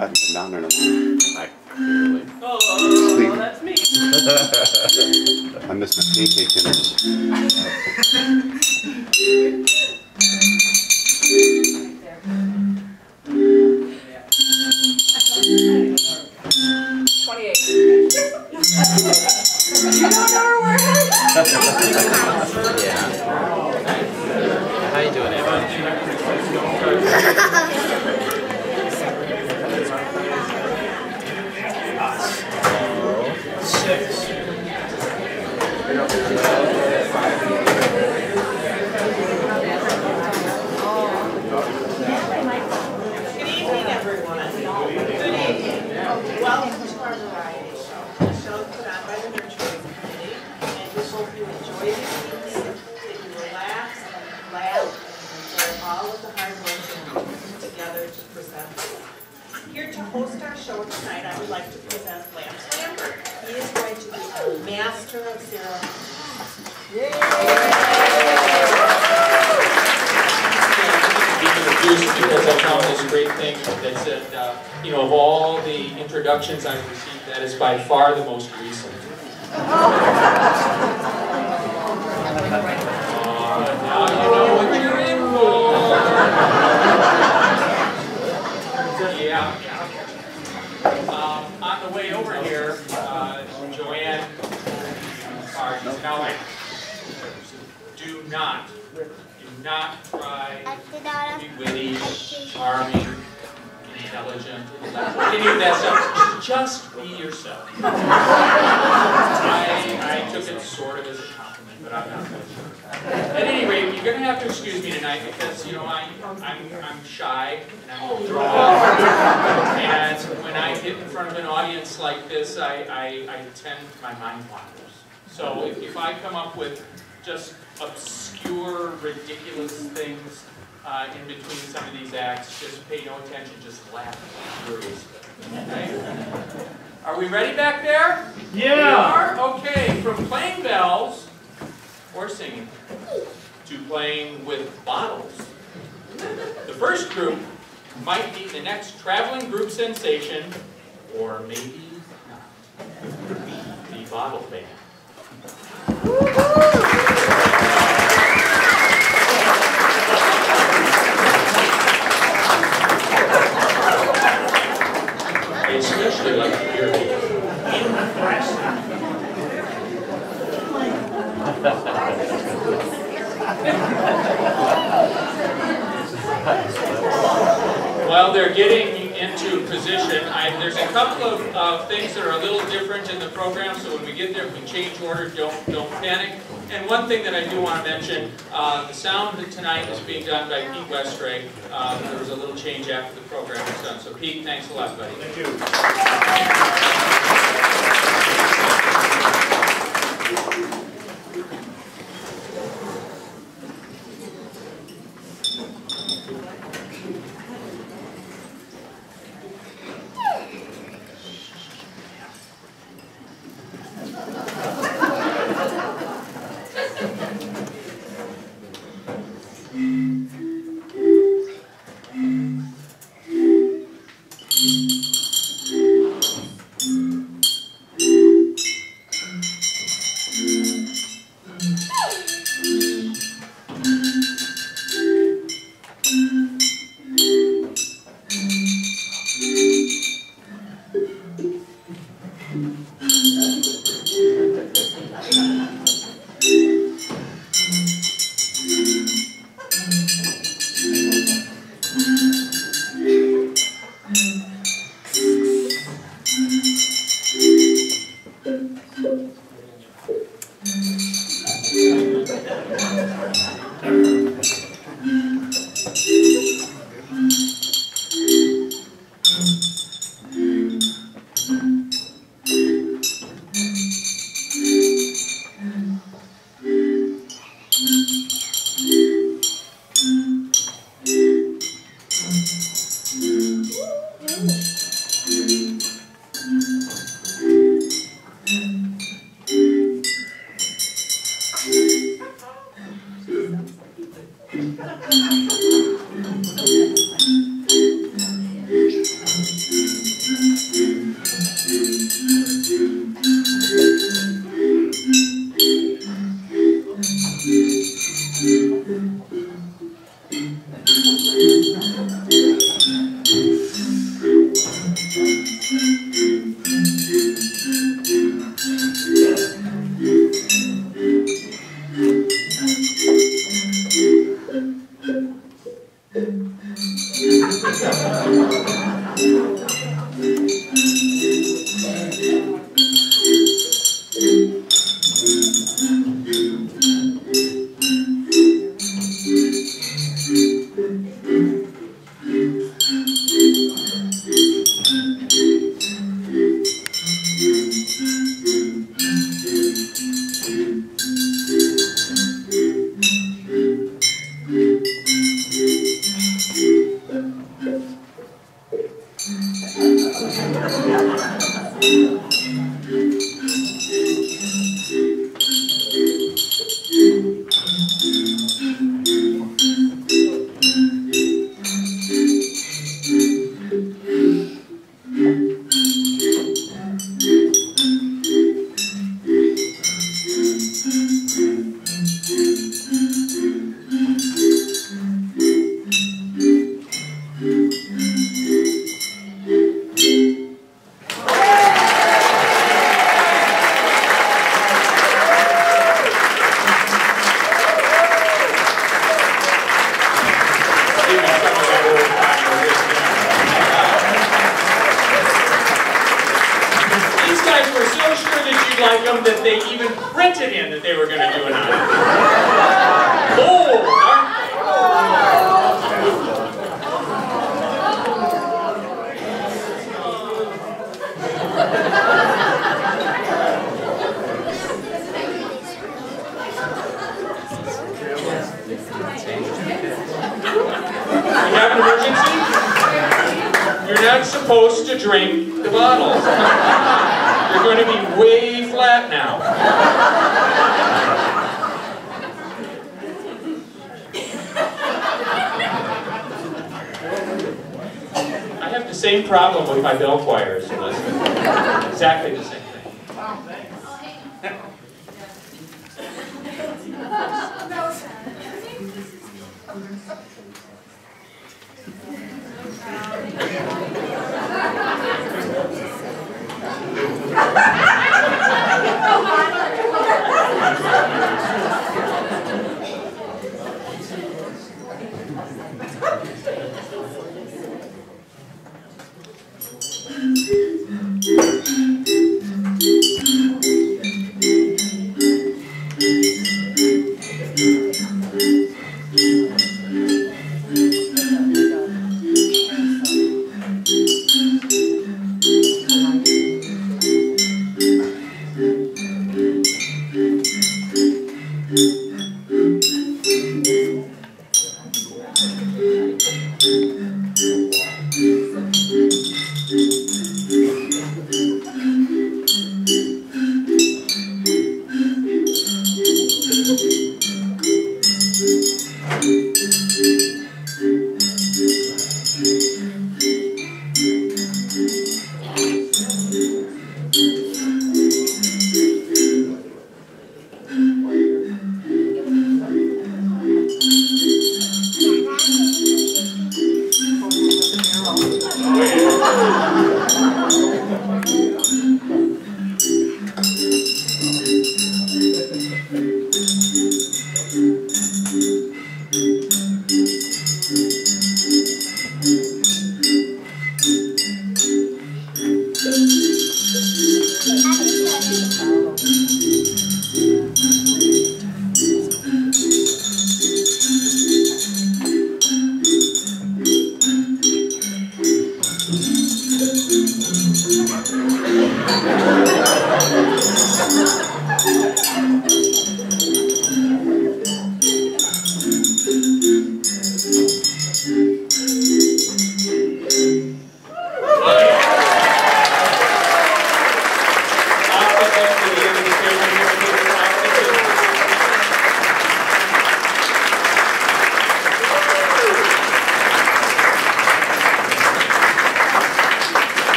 haven't been down there in a while. Like, clearly. Oh, that's me. I miss my pancake dinners. 28. You don't know where we're Yeah. How you doing, Evan? Welcome to our variety show. The show is put on by the Nurturing Committee, and we hope you enjoy the evening, that you relax and laugh and enjoy all of the hard work that we put together to present. Here to host our show tonight, I would like to present Lance Lambert. He is going to be our master of ceremonies. Because I found this great thing that said, you know, of all the introductions I've received, that is by far the most recent. Now you know what you're in for. Yeah. On the way over here, Joanne, now do not try to be witty, charming, intelligent, any of that stuff. Just be yourself. I took it sort of as a compliment, but I'm not really sure. At any rate, you're going to have to excuse me tonight because, you know, I'm shy and I'm withdrawn. And when I get in front of an audience like this, I tend, my mind wanders. So if I come up with just obscure, ridiculous things in between some of these acts, just pay no attention, just laugh furiously. Okay? Are we ready back there? Yeah! We are? Okay, from playing bells or singing to playing with bottles. The first group might be the next traveling group sensation, or maybe not. The Bottle Band. I especially like the beer band. While they're getting into position, there's a couple of things that are a little different in the program, so when we get there, if we change order, don't panic. And one thing that I do want to mention, the sound tonight is being done by Pete Westray. There was a little change after the program was done. So Pete, thanks a lot, buddy. Thank you. That they even printed in that they were going to do an honor. Bold, aren't You have an emergency? You're not supposed to drink the bottles. You're going to be way flat now. I have the same problem with my bell choirs, Elizabeth. Exactly the same thing.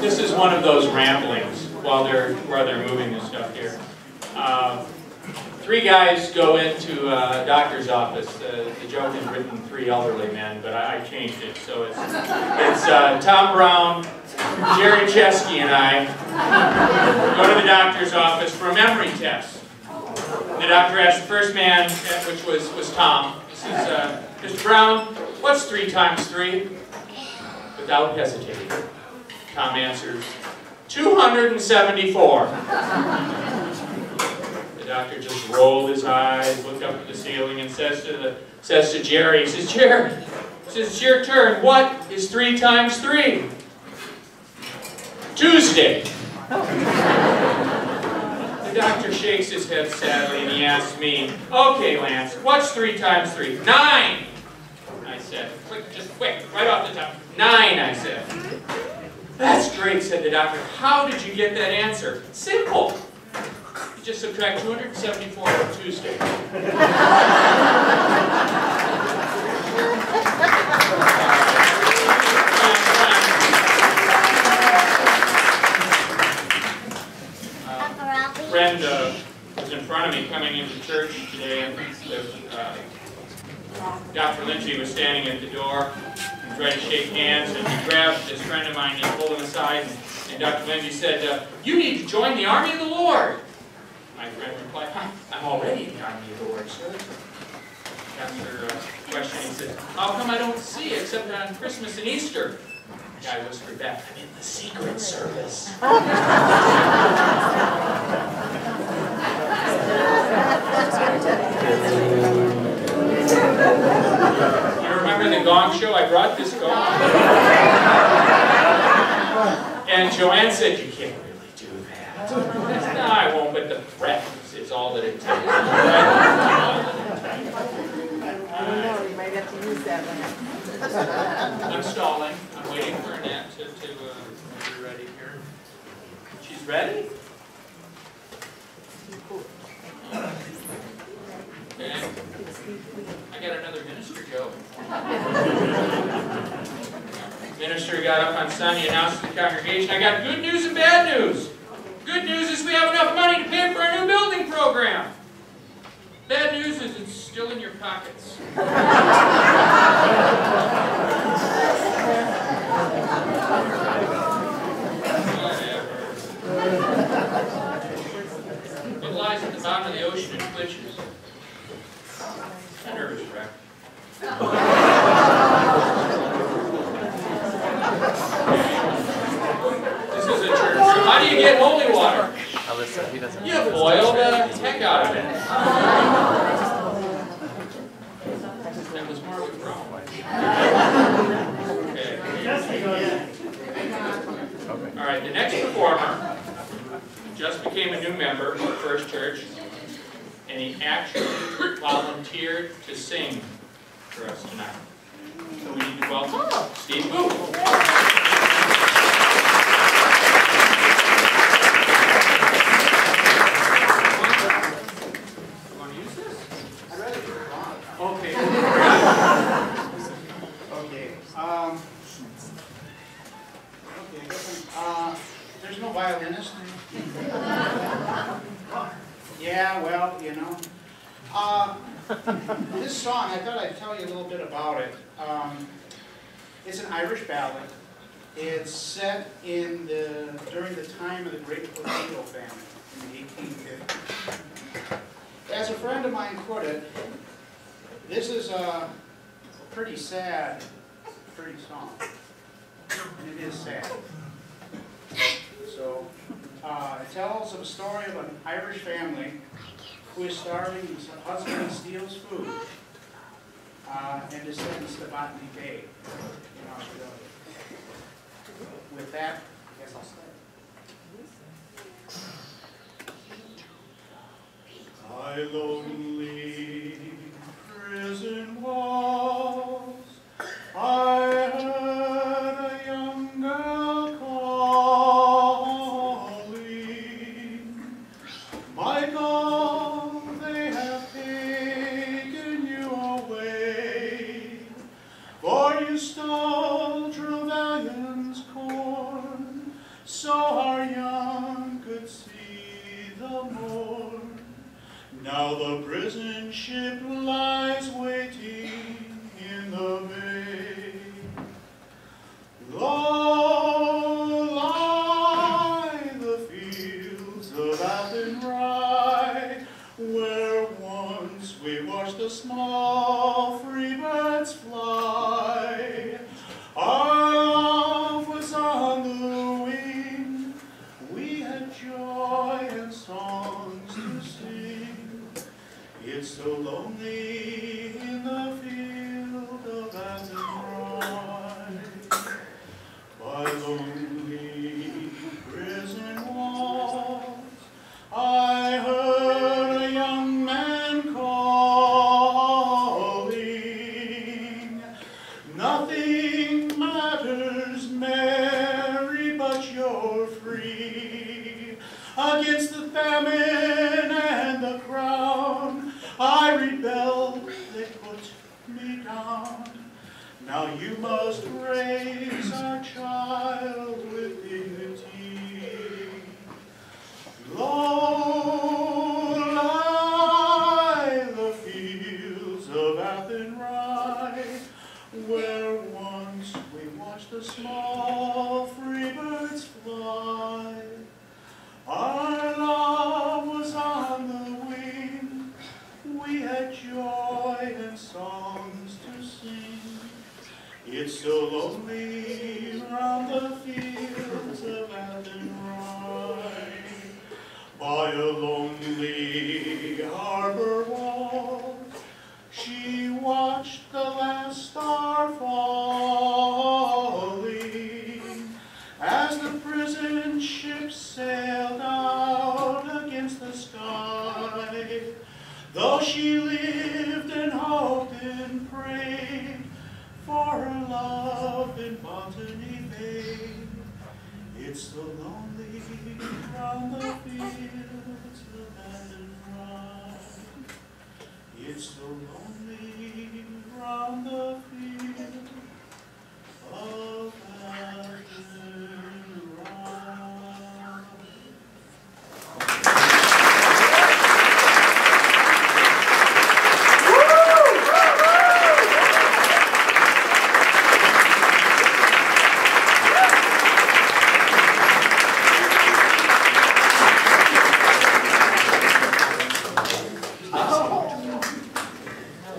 This is one of those ramblings while they're moving this stuff here. Three guys go into a doctor's office. The joke is written three elderly men, but I changed it. So it's Tom Brown, Jerry Chesky, and I go to the doctor's office for a memory test. The doctor asked the first man, which was Tom. He says, Mr. Brown, what's 3 times 3? Without hesitating, Tom answers, 274. The doctor just rolled his eyes, looked up at the ceiling, and says to Jerry, he says, Jerry, it's your turn. What is 3 times 3? Tuesday. The doctor shakes his head sadly and he asks me, okay, Lance, what's 3 times 3? 9! I said, just quick, right off the top. 9, I said. That's great, said the doctor. How did you get that answer? Simple. You just subtract 274 from Tuesday. Friend was in front of me coming into church today, and Dr. Lynchy was standing at the door and tried to shake hands, and he grabbed this friend of mine and he pulled him aside, and Dr. Lynchy said, you need to join the Army of the Lord. My friend replied, I'm already in the Army of the Lord, sir. After questioning, he said, how come I don't see it except on Christmas and Easter? The guy whispered back, I'm in the Secret Service. You remember the gong show? I brought this gong. And Joanne said, you can't really do that. I said, no, I won't, but the breath is all that it takes. I don't know, you might have to use that one. I'm stalling. I'm waiting for Annette to be ready here. She's ready? Okay. I got another minister going. Minister got up on Sunday, announced to the congregation, I got good news and bad news. Good news is we have enough money to pay for our new building program. Bad news is it's still in your pockets. It lies at the bottom of the ocean and twitches. A nervous wreck. This is a church. How do you get holy water? Allis, he doesn't. You boil the heck out of it. That was more with Rome. Okay. All right, the next performer just became a new member of First Church, and he actually volunteered to sing for us tonight. So we need to welcome Steve Booth. Okay. There's no violinist. Yeah, well, you know. This song, I thought I'd tell you a little bit about it. It's an Irish ballad. It's set in during the time of the Great Potato Famine in the 1850s. As a friend of mine put it, this is a pretty sad, pretty song. And it is sad. So, it tells of a story of an Irish family who is starving, whose husband steals food, and descends to Botany Bay in Australia. With that, I guess I'll start. By lonely prison walls, I heard a young girl calling, Michael, they have taken you away, for you stole Trevelyan's corn, so our young could see the morn. Now the prison ship lies waiting in the bay. Low lie the fields of Athenry, where once we watched the small free birds fly. Our love was on the wing, we had joy and songs to sing. It's so lonely famine and the crown, I rebelled, they put me down. Now you must raise our child with dignity. Low lie the fields of Athenry, where once we watched the small free birds fly. Our love was on the wing, we had joy and songs to sing. It's so lonely round the fields of Athenry, by a lonely harbor wall. She watched the last star falling, as the prison ship sailed out against the sky. Though she lived and hoped and prayed for her love in Botany Bay, it's so lonely round the fields of Athenry. It's so lonely round the fields of Athenry.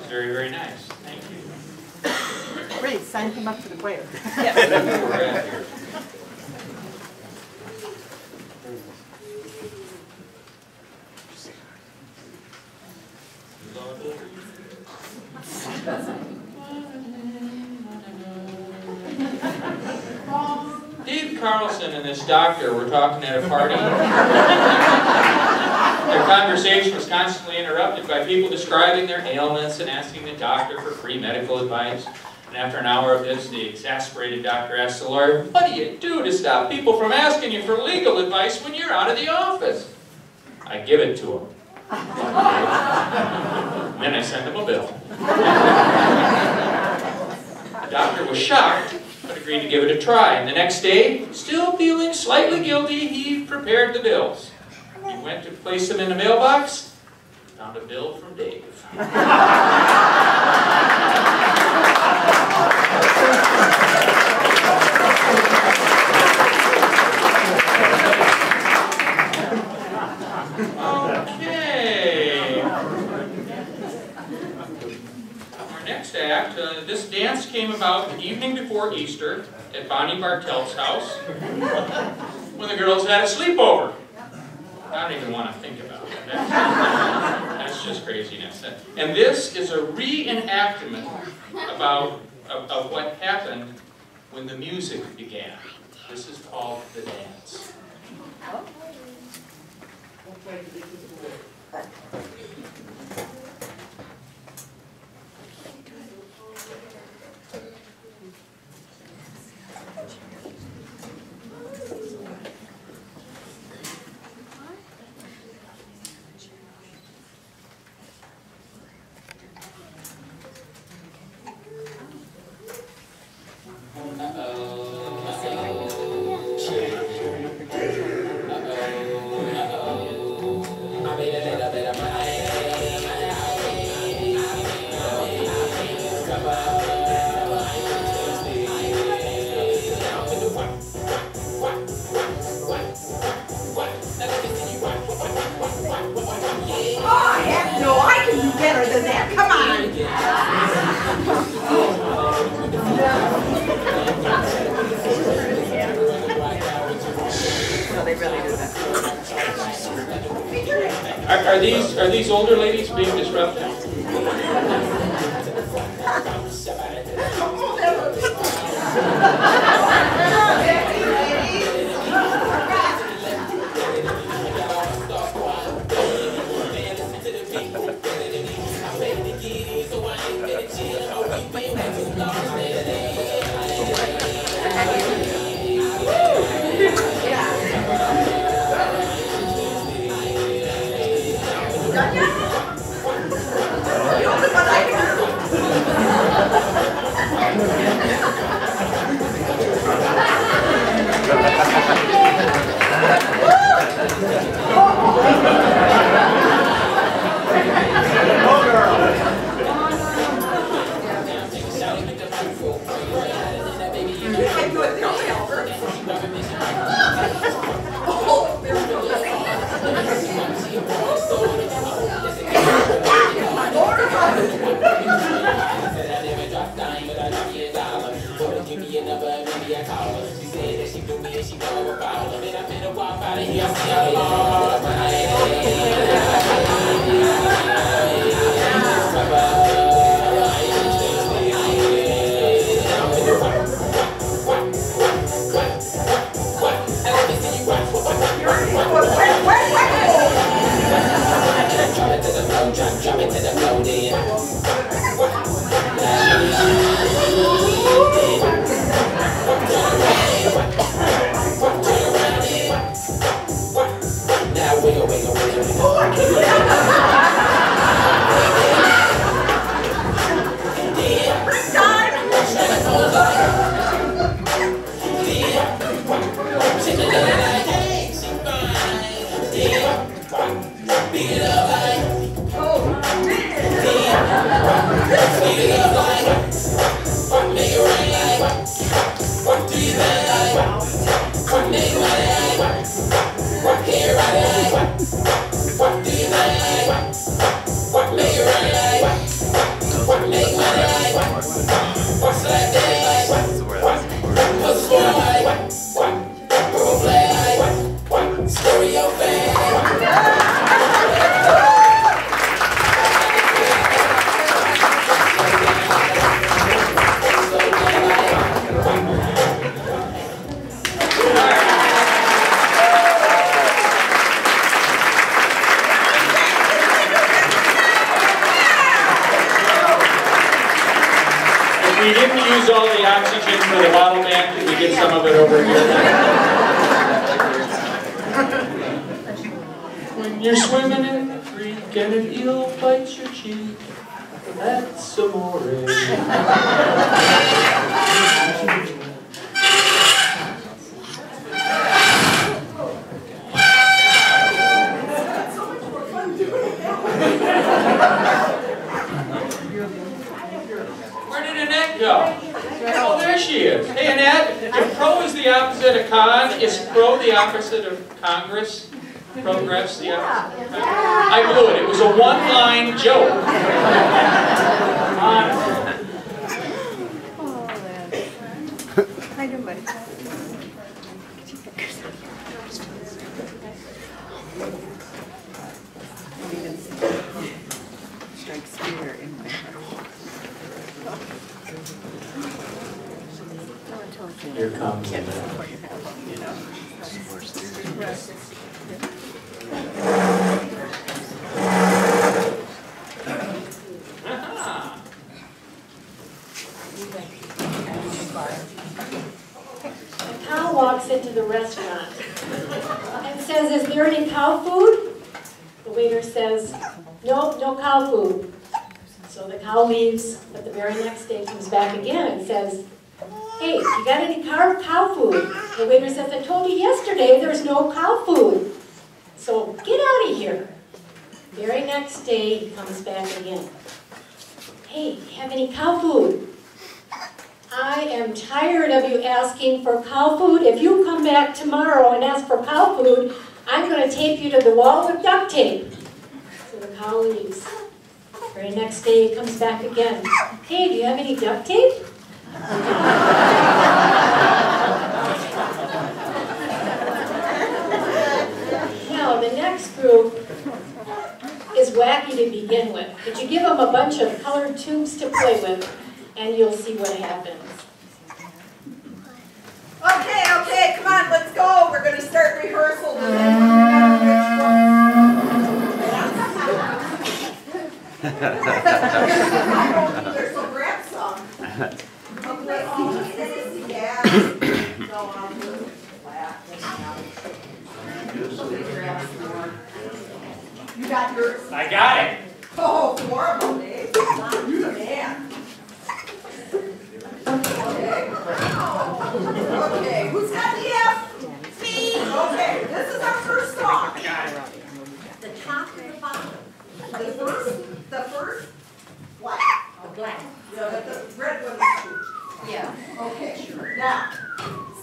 Very, very nice. Thank you. Great, sign him up for the choir. Dave Carlson and this doctor were talking at a party. Their conversation was constantly interrupted by people describing their ailments and asking the doctor for free medical advice. And after an hour of this, the exasperated doctor asked the lawyer, "What do you do to stop people from asking you for legal advice when you're out of the office?" "I give it to them." Then I send them a bill. The doctor was shocked, but agreed to give it a try. And the next day, still feeling slightly guilty, he prepared the bills. He went to place them in the mailbox, found a bill from Dave. Okay. Our next act, this dance came about the evening before Easter at Bonnie Bartel's house when the girls had a sleepover. I don't even want to think about it. That's just craziness. And this is a reenactment of what happened when the music began. This is called the dance. Better than that. Come on. No, they really do that. Are these older ladies being disrupted? We didn't use all the oxygen for the bottle man. Can we get some of it over here? When you're swimming in the creek and an eel bites your cheek, that's amore. Where did Annette go? Oh, there she is. Hey, Annette, if pro is the opposite of con, is pro the opposite of Congress? Progress the opposite of Congress? I blew it. It was a one-line joke. Hi, buddy. Strikes fear in my heart. Here comes A cow walks into the restaurant and says, "Is there any cow food?" The waiter says, "Nope, no cow food." So the cow leaves, but the very next day comes back again and says, "Hey, you got any cow food?" The waiter says, "I told you yesterday there's no cow food. So get out of here." Very next day he comes back again. "Hey, you have any cow food?" "I am tired of you asking for cow food. If you come back tomorrow and ask for cow food, I'm going to tape you to the wall with duct tape." So the cow leaves. Very next day he comes back again. "Hey, do you have any duct tape?" Now the next group is wacky to begin with, but you give them a bunch of colored tubes to play with, and you'll see what happens. Okay, come on, let's go. We're going to start rehearsal today. There's some rap song. Okay, yeah. No, I'll do it. You got yours? I got it. Oh, horrible, Dave. You're the man. Okay, who's got the F? Me. Okay, this is our first song. I got it. The top and the bottom. The first black. Oh, black. Yeah, but the red one is true. Yeah. Okay, sure. Now,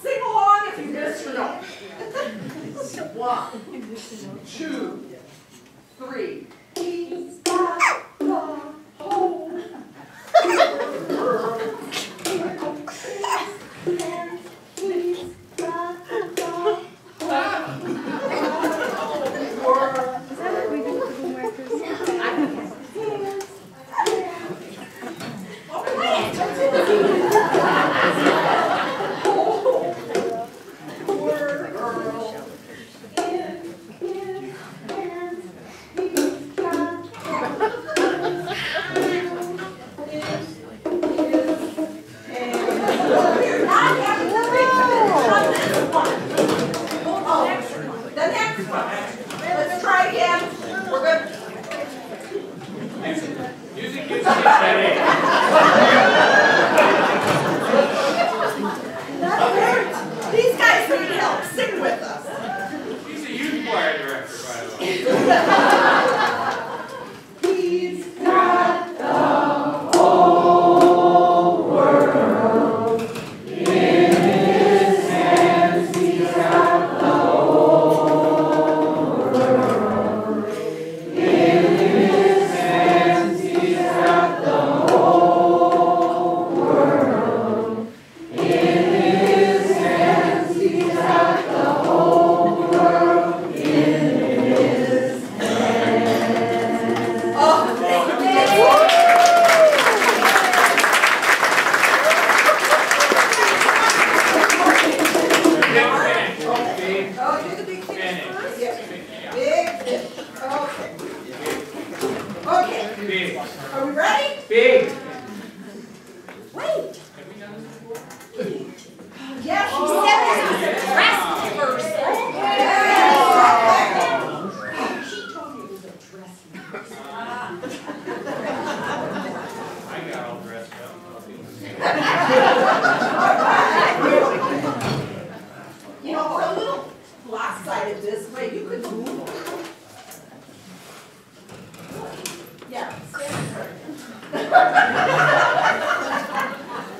sing along if you missed or not. 1, 2, 3. He's got the home. And he's got the Are we ready? Big. Wait. Have we done this before? Yeah, she said this was a dress rehearsal. She told me it was a dress I got all dressed up. You know, we're a little lopsided this way. You could move them. Yeah.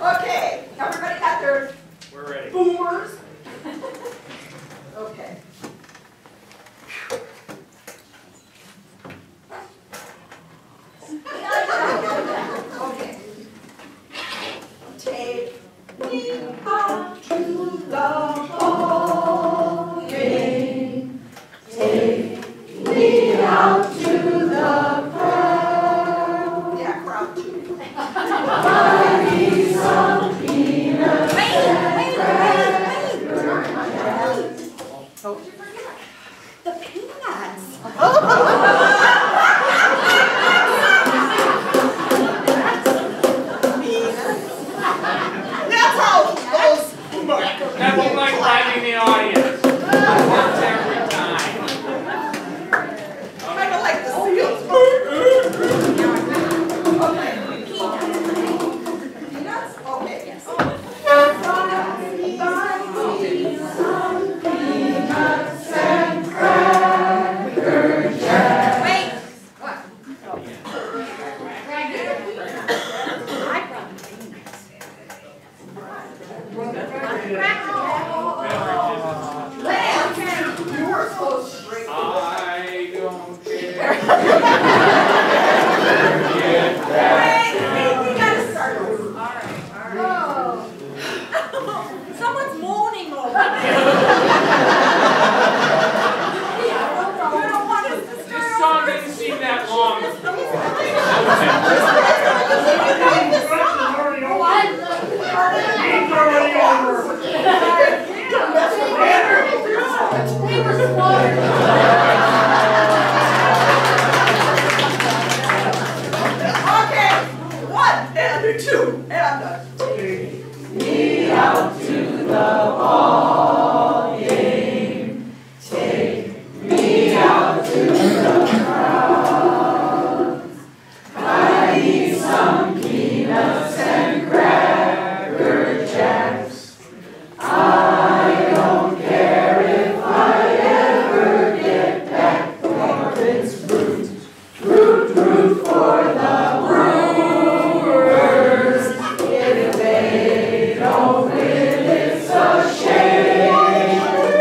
Okay, everybody got their We're ready. boomers? Okay. Okay. Take me out to the ball game. Take me out to the crowd. Yeah, crowd too. Buy me some peanuts. Wait. What did you forget? The peanuts. That's how those That looked like finding the audience. Works every time. kind of like the seals. Okay. Peanuts? Okay. Yes. Wait. What? Lance, you were so straight. I don't care. Wait, we gotta start over. All right. Someone's moaning over there. You don't want us to This start song over. didn't seem that long. Okay, one and two and take me out to the ball game. Take me out to the crowd. Buy me some peanuts and cracker jacks. I don't care if I ever get back. For it's root for the Brewers. If they don't win, it's a shame.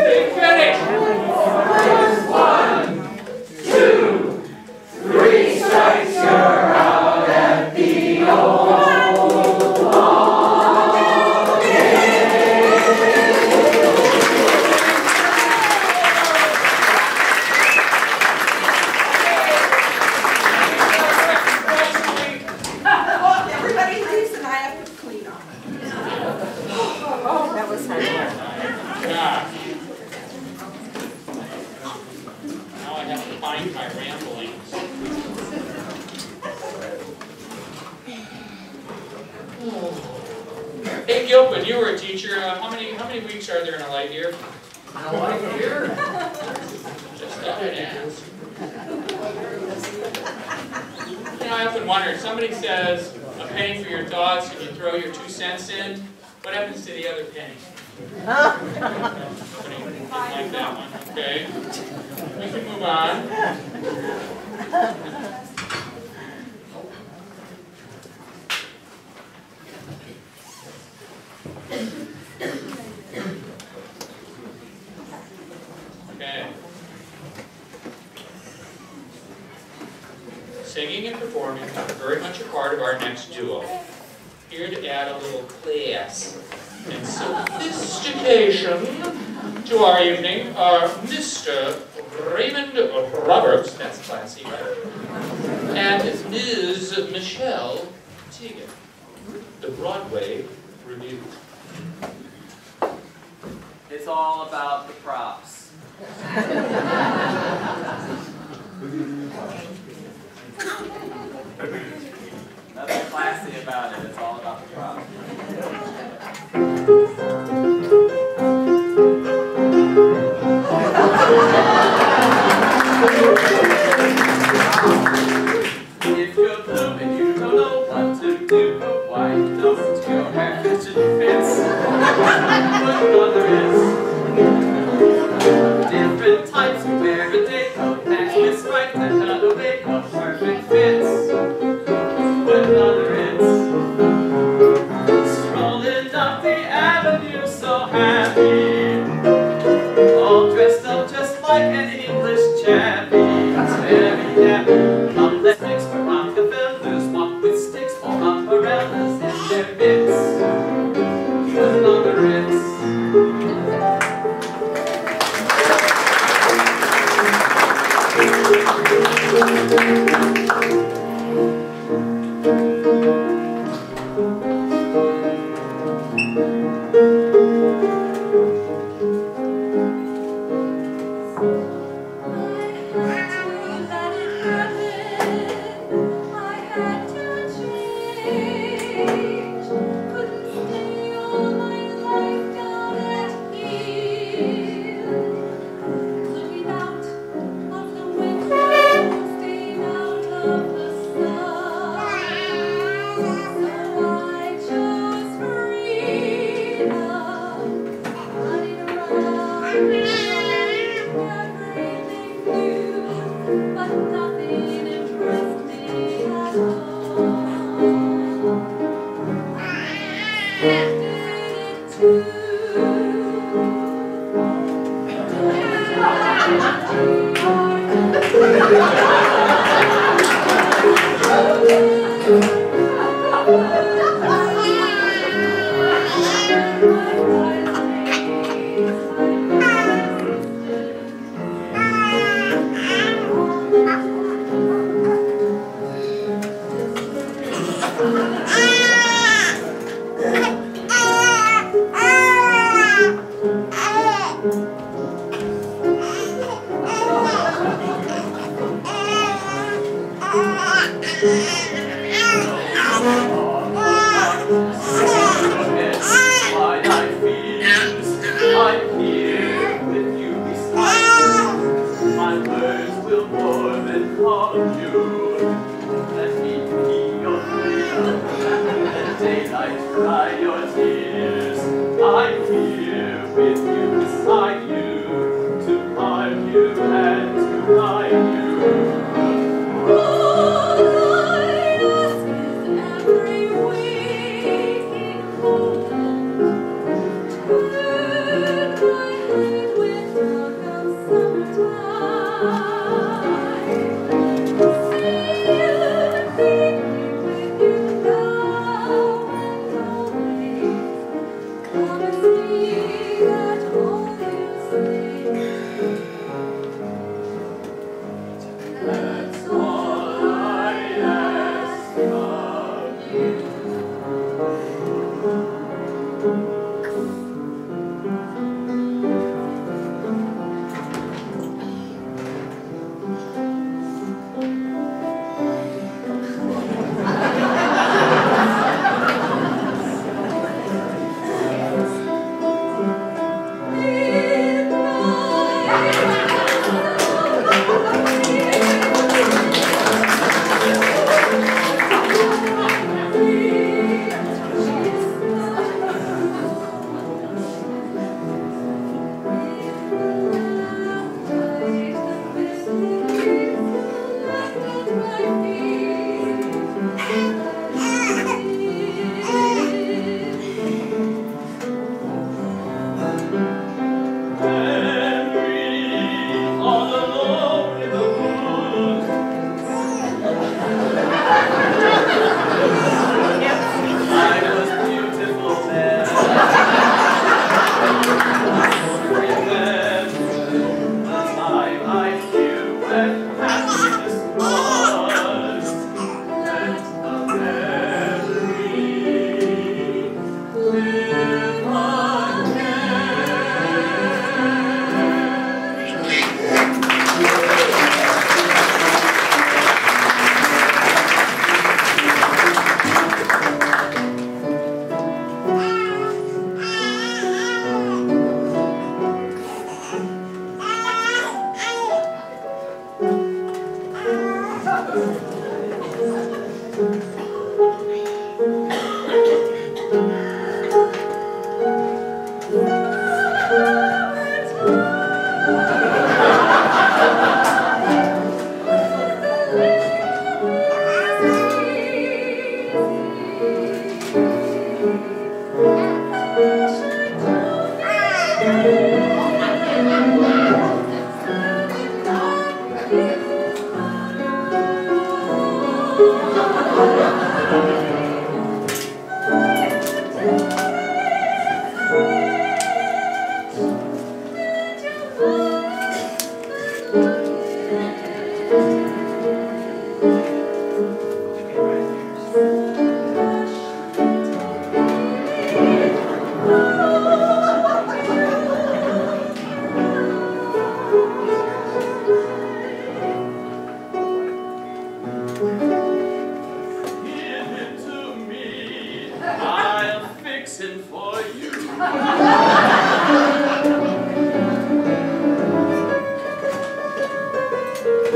Big finish. There's 1, 2, 3 strikes, you're out at the old ball game. Oh, everybody leaves and I have to clean up. That was hard. Yeah. Now I have to find my ramblings. Hey Gilpin, you were a teacher. How many weeks are there in a light year? A light year? Just You know, I often wonder, if somebody says a penny for your thoughts and you throw your 2 cents in, what happens to the other penny? Somebody didn't like that one, okay? We can move on. Okay. Singing and performing are very much a part of our next duo. Here to add a little class and sophistication to our evening are Mr. Raymond Roberts, that's classy, right? And Ms. Michelle Teagan, the Broadway Review. It's all about the props. Nothing classy about it. It's all about the props. If you're blue and you don't know what to do, why don't your hair fashion fits? But another is different types who wear a day coat, match with stripes and cutaway coat, perfect fits. But another is strolling up the avenue so happy, all dressed up just like an English chappie. Very happy. Let's mix for Rockefellers, walk with sticks or umbrellas in their bits. But another is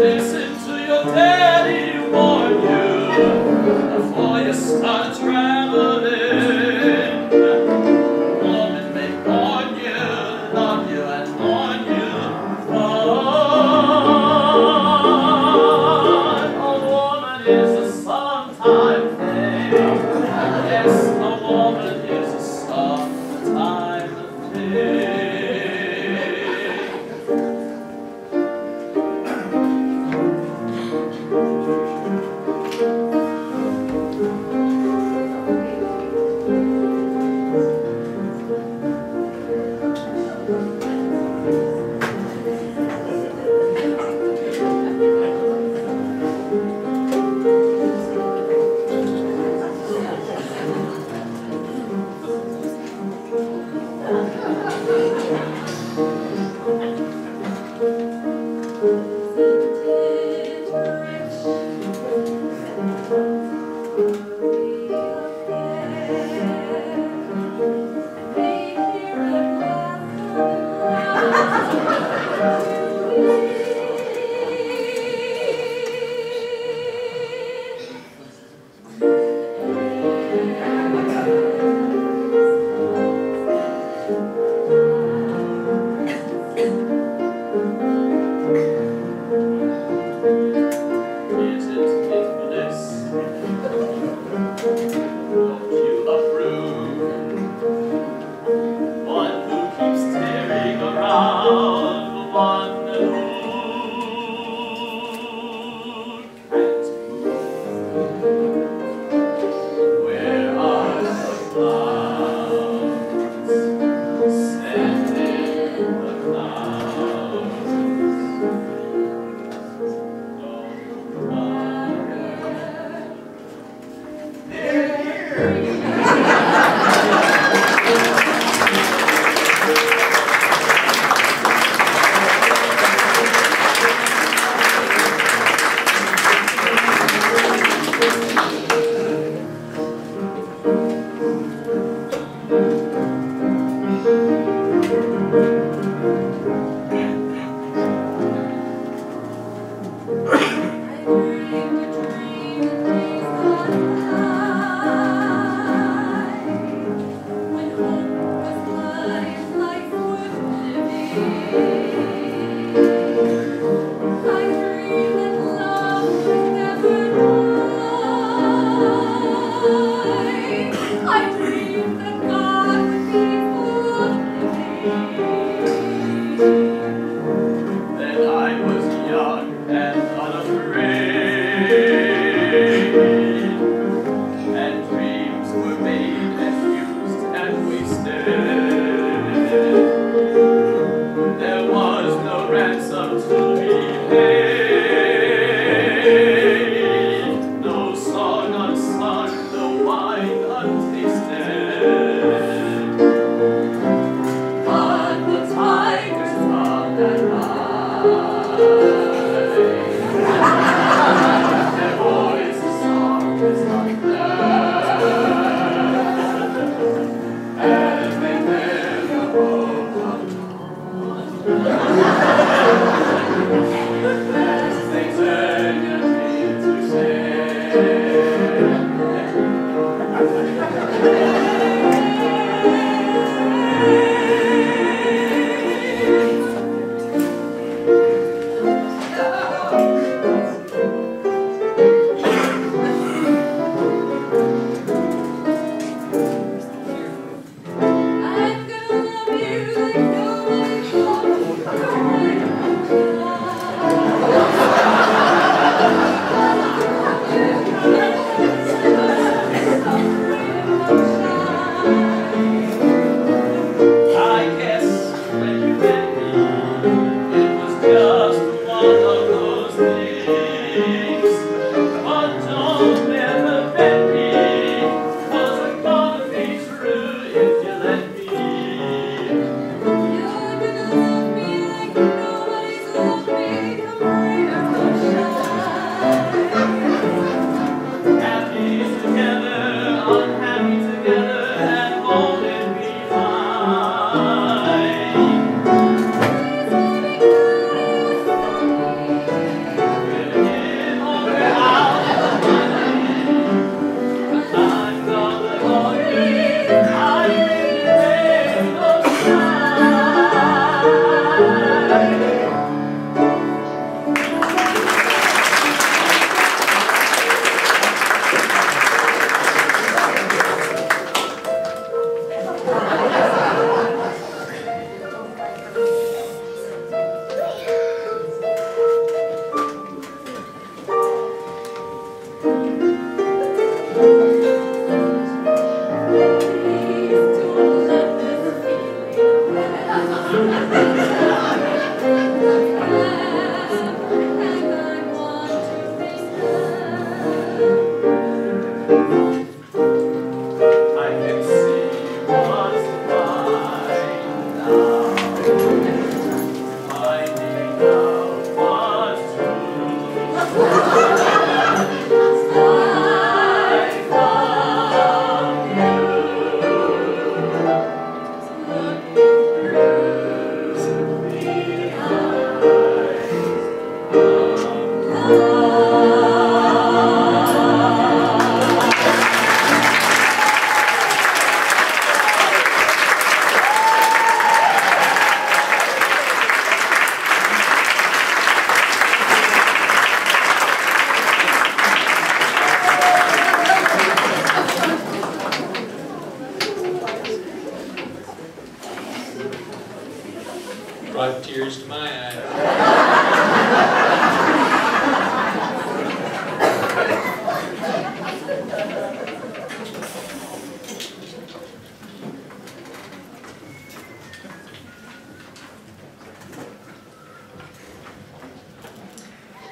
listen to your daddy warn you before you start traveling. Woman may warn you, love you, and warn you. But a woman is a sometime thing. Yes, a woman is a sometime thing.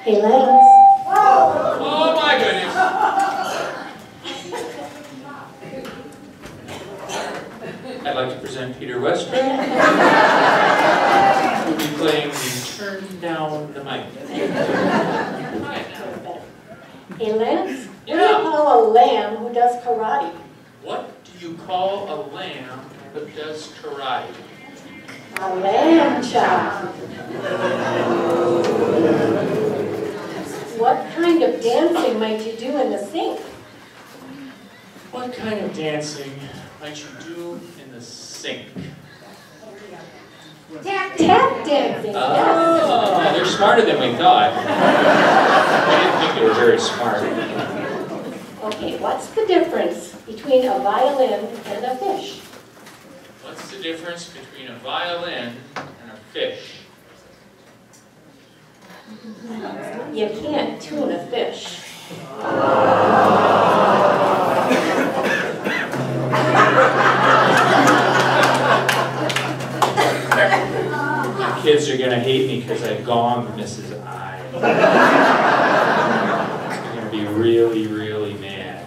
Hey, Lance. Oh my goodness. I'd like to present Peter Westray, who will be playing the Turn Down the Mic. Hey, Lance. Yeah. What do you call a lamb who does karate? What do you call a lamb that does karate? A lamb chop. What kind of dancing might you do in the sink? What kind of dancing might you do in the sink? Tap dancing, yes. Oh, they're smarter than we thought. I didn't think they were very smart. Okay, what's the difference between a violin and a fish? What's the difference between a violin and a fish? You can't tune a fish. My kids are going to hate me because I gonged Mrs. I. They're going to be really, really mad.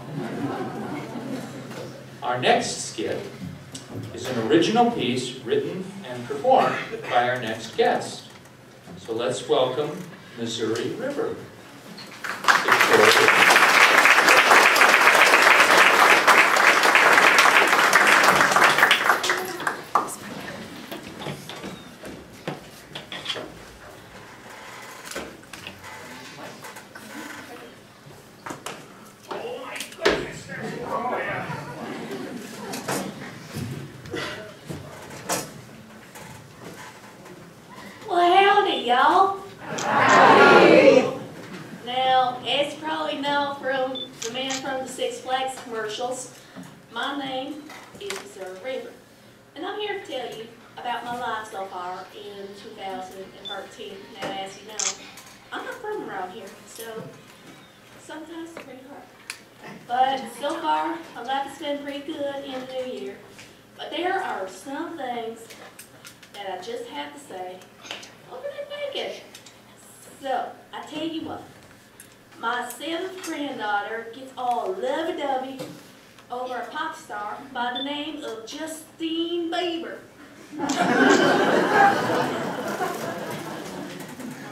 Our next skit is an original piece written and performed by our next guest. So let's welcome Missouri River. Well, howdy, y'all. Now, as you probably know from the man from the Six Flags commercials, my name is Missouri River. And I'm here to tell you about my life so far in 2013. Now, as you know, I'm not from around here, so sometimes it's pretty hard. But so far, my life has been pretty good in the new year. But there are some things that I just have to say over the naked. So, I tell you what, my 7th granddaughter gets all lovey-dovey over a pop star by the name of Justine Bieber. I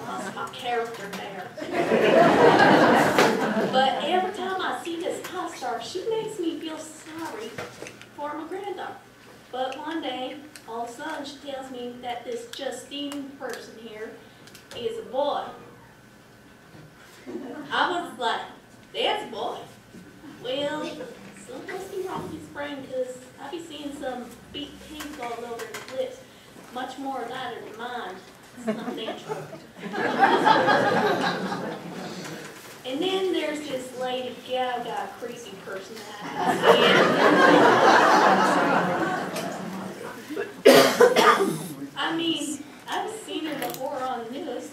lost my character there. But every time I see this pop star, she makes me feel sorry for my granddaughter. But one day, all of a sudden, she tells me that this Justine person here is a boy. I was like, that's a boy. Well, something must be wrong with his brain because I be seeing some big pink all over his lips, much more lighter than mine. It's not natural. And then there's this Lady Gaga crazy person that I mean, I've seen her before on the news.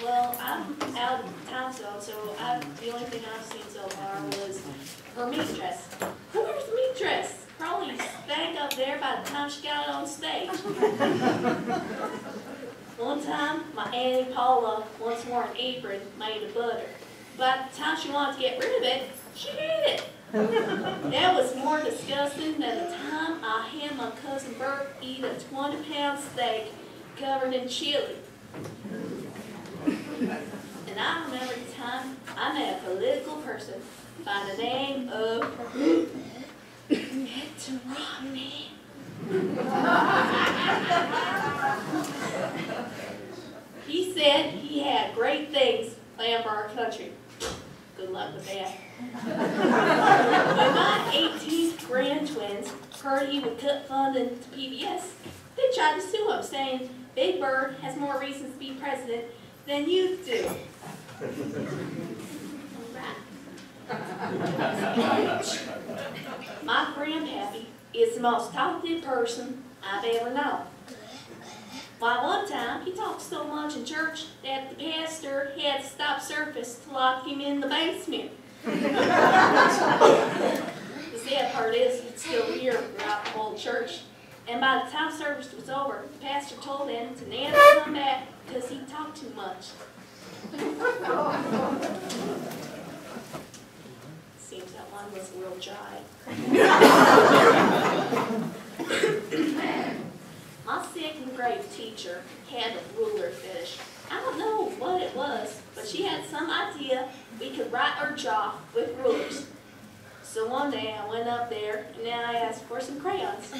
Well, I'm out of town zone, so the only thing I've seen so far was her meat dress. Where's the meat dress? Probably stank up there by the time she got on stage. One time, my Auntie Paula once wore an apron made of butter. By the time she wanted to get rid of it, she ate it. That was more disgusting than the time I had my cousin Bert eat a 20-pound steak covered in chili. And I remember the time I met a political person by the name of Mitt Romney. He said he had great things planned for our country. Good luck with that. When my 18th grand twins heard he would cut funding to PBS, they tried to sue him, saying Big Bird has more reasons to be president than you do. My grandpappy is the most talented person I've ever known. Why, one time he talked so much in church that the pastor had to stop service to lock him in the basement. The sad part is he'd still hear throughout the whole church. And by the time service was over, the pastor told him to never come back because he talked too much. Seems that one was a real jive. My second grade teacher had a ruler fetish. I don't know what it was, but she had some idea we could write or draw with rulers. So one day I went up there and then I asked for some crayons.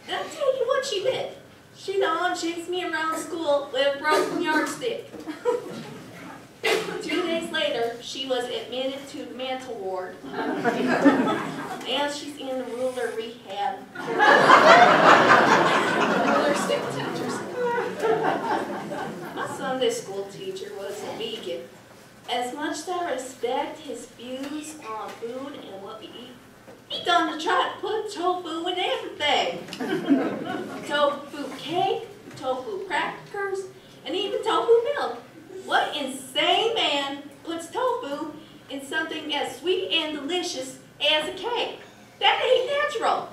And I'll tell you what she did. She done chased me around school with a broken yardstick. 2 days later, she was admitted to the mental ward. And she's in the ruler rehab. Ruler stick teachers. My Sunday school teacher was a vegan. As much as I respect his views on food and what we eat, he done to try to put tofu in everything. Tofu cake, tofu crackers, and even tofu milk. What insane man puts tofu in something as sweet and delicious as a cake? That ain't natural.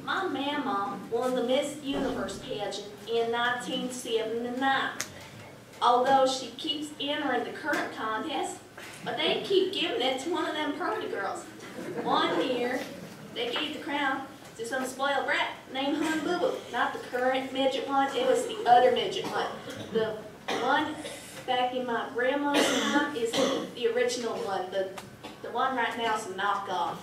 My mama won the Miss Universe pageant in 1979. Although she keeps entering the current contest, but they keep giving it to one of them party girls. One year, they gave the crown to some spoiled brat named Hun Boo Boo. Not the current midget one, it was the other midget one. The one back in my grandma's time is the original one. The one right now is a knockoff.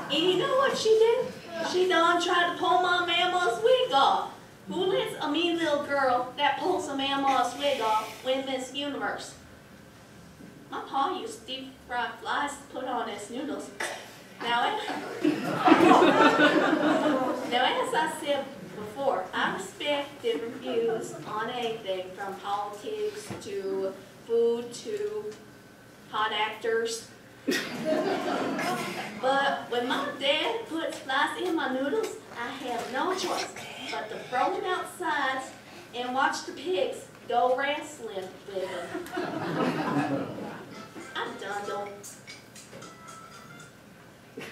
And you know what she did? She done tried to pull my mama's wig off. Who lets a mean little girl that pulls a mama's wig off win Miss Universe? My pa used deep fried flies to put on his noodles. Now as I said before, I respect different views on anything from politics to food to hot actors. But when my dad puts flies in my noodles, I have no choice but to throw them outside and watch the pigs go wrestling with them. I'm done though.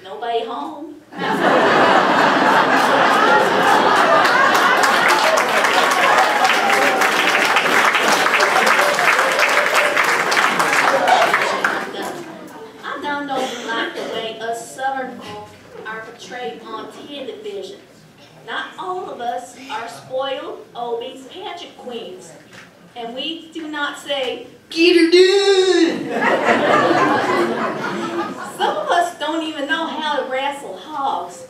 Nobody home. Portrayed on television. Not all of us are spoiled, obese pageant queens. And we do not say, "Get her done!" Some of us don't even know how to wrestle hogs.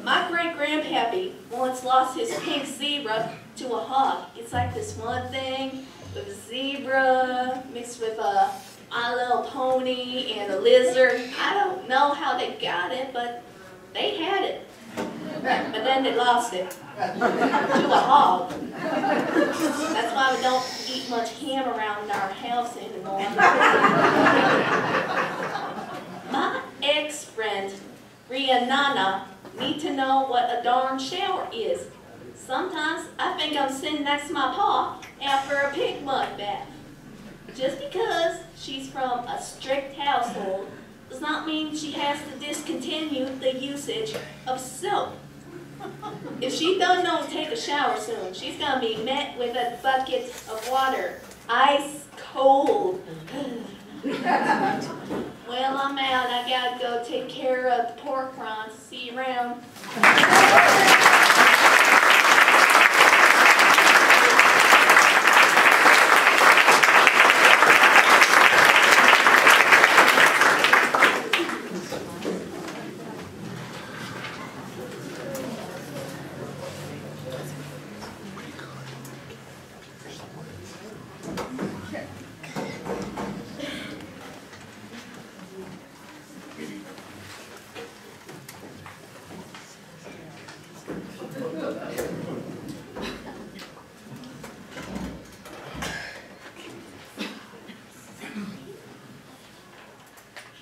My great-grandpappy once lost his pink zebra to a hog. It's like this one thing with a zebra mixed with a My Little Pony and a lizard. I don't know how they got it, but they had it. But then they lost it to a hog. That's why we don't eat much ham around our house anymore. My ex-friend, Rihanna, need to know what a darn shower is. Sometimes I think I'm sitting next to my pa after a pig mud bath. Just because she's from a strict household does not mean she has to discontinue the usage of soap. If she don't take a shower soon, she's going to be met with a bucket of water, ice cold. Well, I'm out. I got to go take care of the pork rinds. See you around.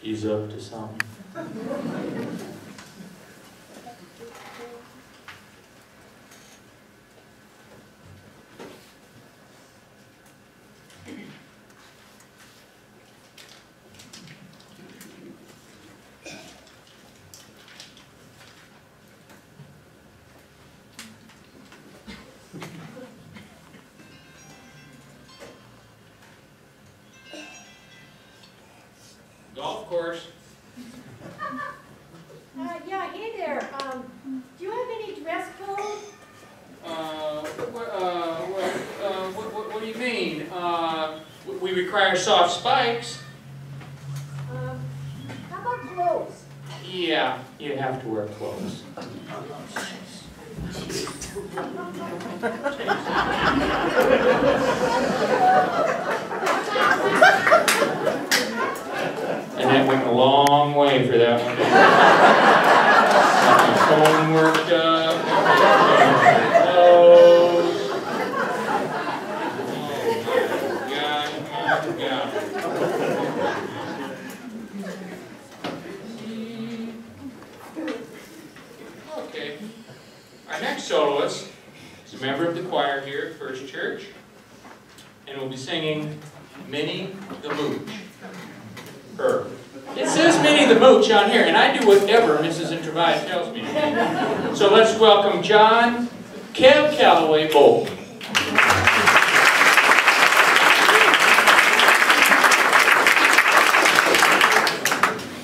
He's up to something. Golf course. Yeah, hey there. Do you have any dress code? What do you mean? We require soft spikes. How about clothes? Yeah, you have to wear clothes. And that went a long way for that one. Got my phone worked up. Clothes. Oh my God. Okay. Our next soloist is a member of the choir here at First Church, and we'll be singing Minnie the Mooch. Her. It says Minnie the Mooch on here, and I do whatever Mrs. Intervise tells me to do. So let's welcome John Kev Calloway Bolt.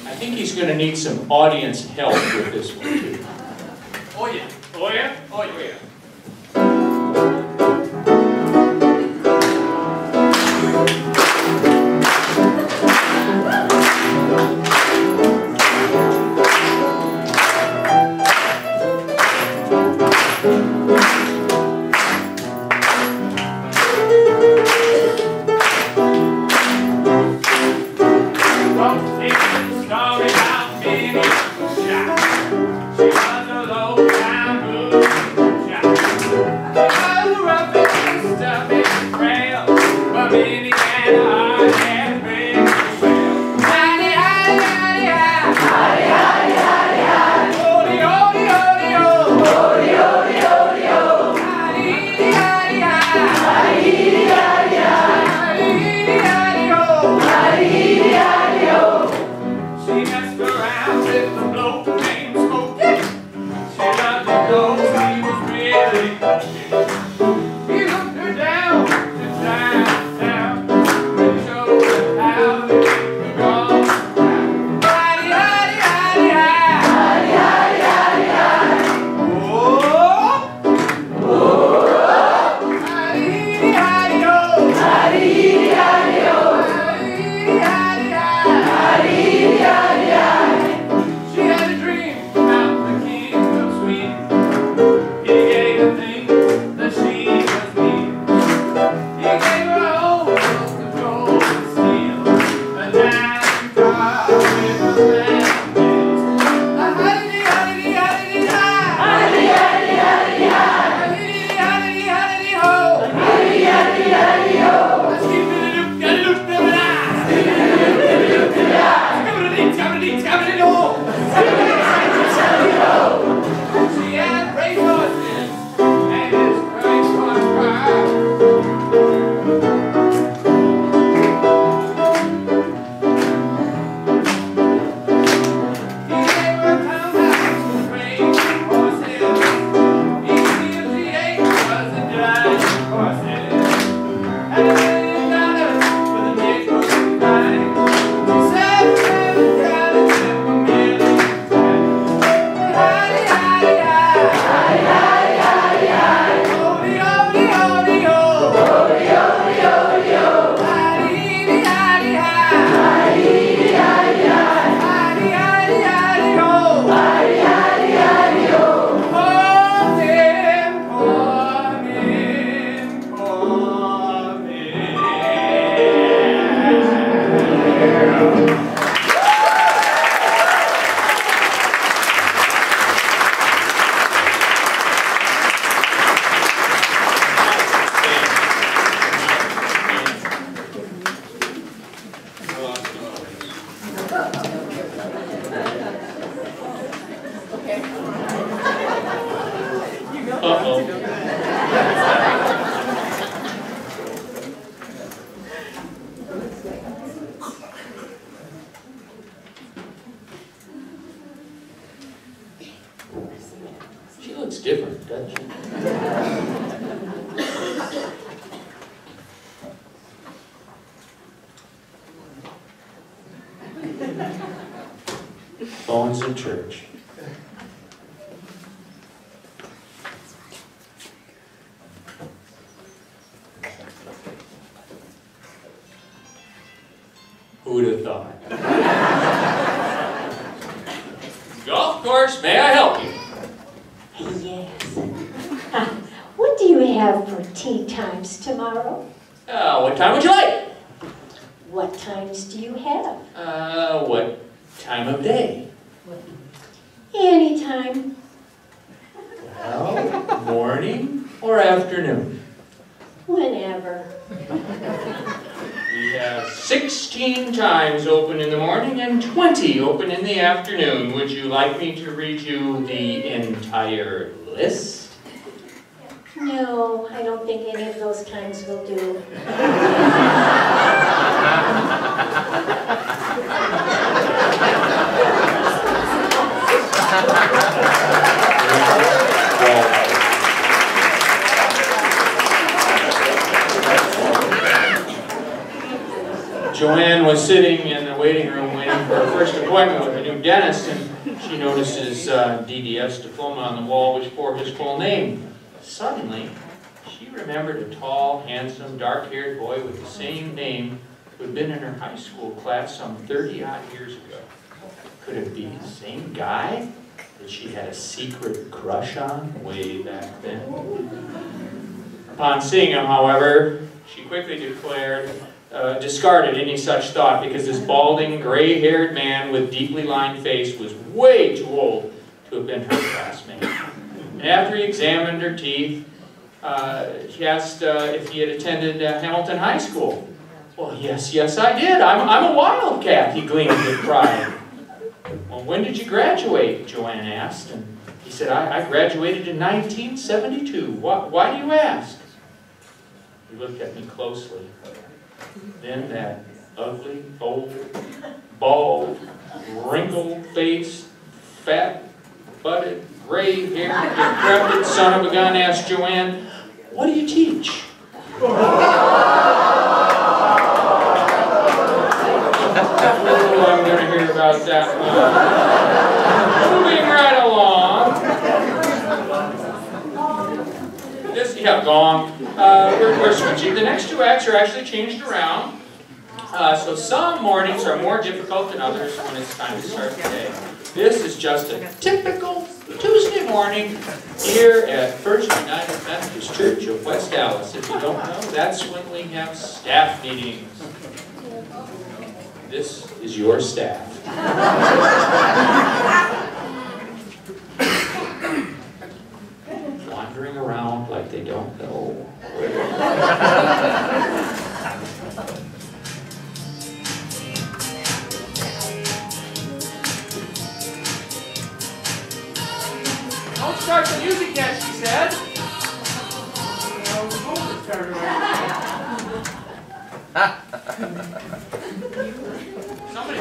I think he's going to need some audience help with this one too. Oh yeah. Oh yeah? Oh yeah. She was a low-time blues jack. Uh-oh. She looks different, doesn't she? Phones in church. Who'd have thought? Golf course, may I help you? Yes. What do you have for tea times tomorrow? What time would you like? What times do you have? What time of day? Anytime. Well, morning or afternoon? Whenever. We have 16 times open in the morning and 20 open in the afternoon. Would you like me to read you the entire list? No, I don't think any of those times will do. Joanne was sitting in the waiting room waiting for her first appointment with a new dentist, and she noticed his DDS diploma on the wall, which bore his full name. Suddenly, she remembered a tall, handsome, dark-haired boy with the same name who had been in her high school class some 30-odd years ago. Could it be the same guy that she had a secret crush on way back then? Upon seeing him, however, she quickly discarded any such thought, because this balding, gray-haired man with deeply lined face was way too old to have been her classmate. And after he examined her teeth, he asked if he had attended Hamilton High School. Well, yes, I did. I'm a wildcat, he gleamed with pride. Well, when did you graduate? Joanne asked. And he said, I graduated in 1972. Why do you ask? He looked at me closely. Then that ugly, old, bald, wrinkled-faced, fat-butted, gray-haired, decrepit son of a gun asked Joanne, "What do you teach?" Oh, I'm going to hear about that one. Moving right along. Gong. We're switching. The next two acts are actually changed around. So some mornings are more difficult than others when it's time to start the day. This is just a typical Tuesday morning here at First United Methodist Church of West Allis. If you don't know, that's when we have staff meetings. This is your staff. Wandering around like they don't know where. Don't start the music yet, she said.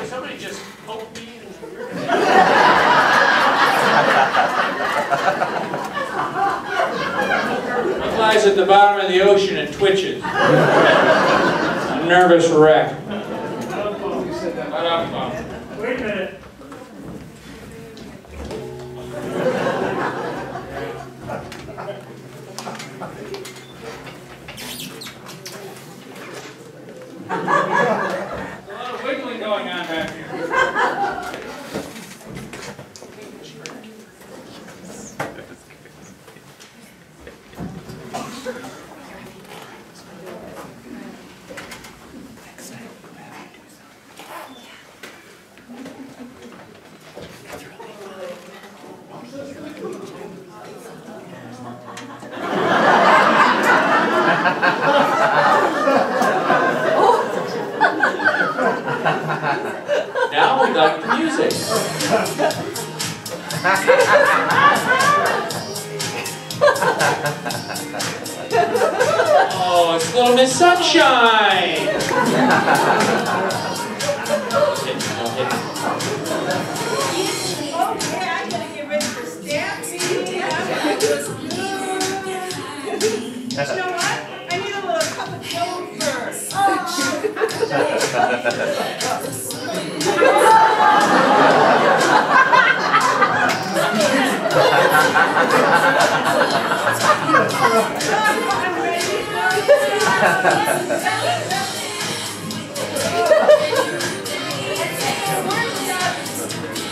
Somebody just poked me in the ear. It lies at the bottom of the ocean and twitches. A nervous wreck. Wait a minute. A lot of wiggling going on back here. Now we got the music. Oh, it's little Miss Sunshine. Okay, I'm gonna get ready for stamp meeting. You know what? I need a little cup of Joe first. I'm ready.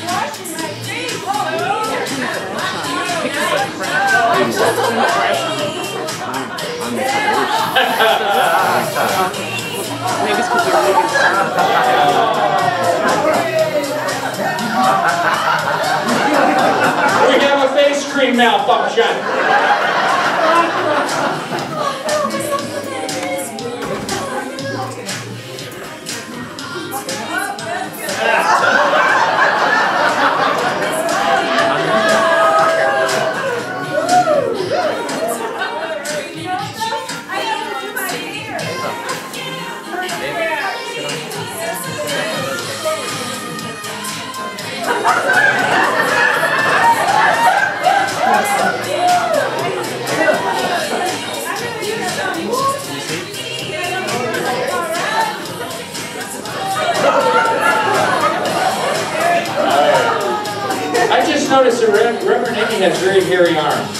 Washing my face. Maybe it's because they're leaving. We have a face cream malfunction. I just noticed that Reverend Amy has very hairy arms.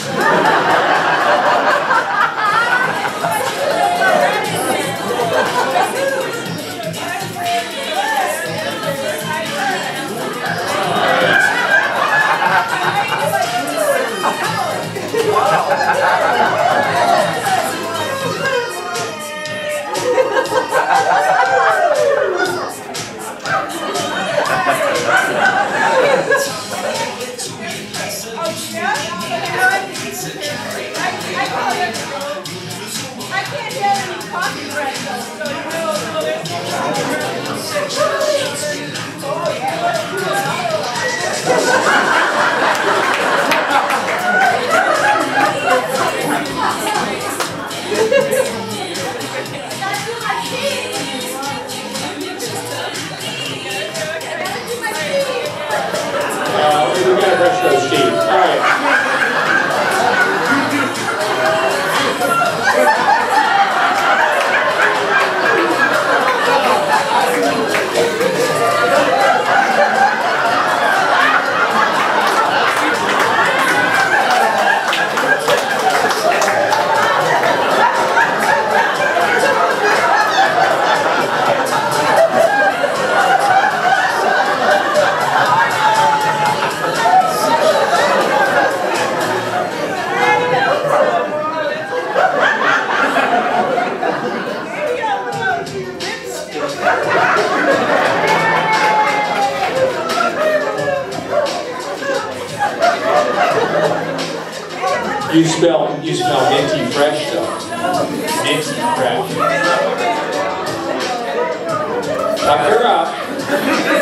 I can't get any copyright though, so no, there's no We gotta brush those teeth. All right. You smell minty fresh though. Minty fresh. Tuck her up.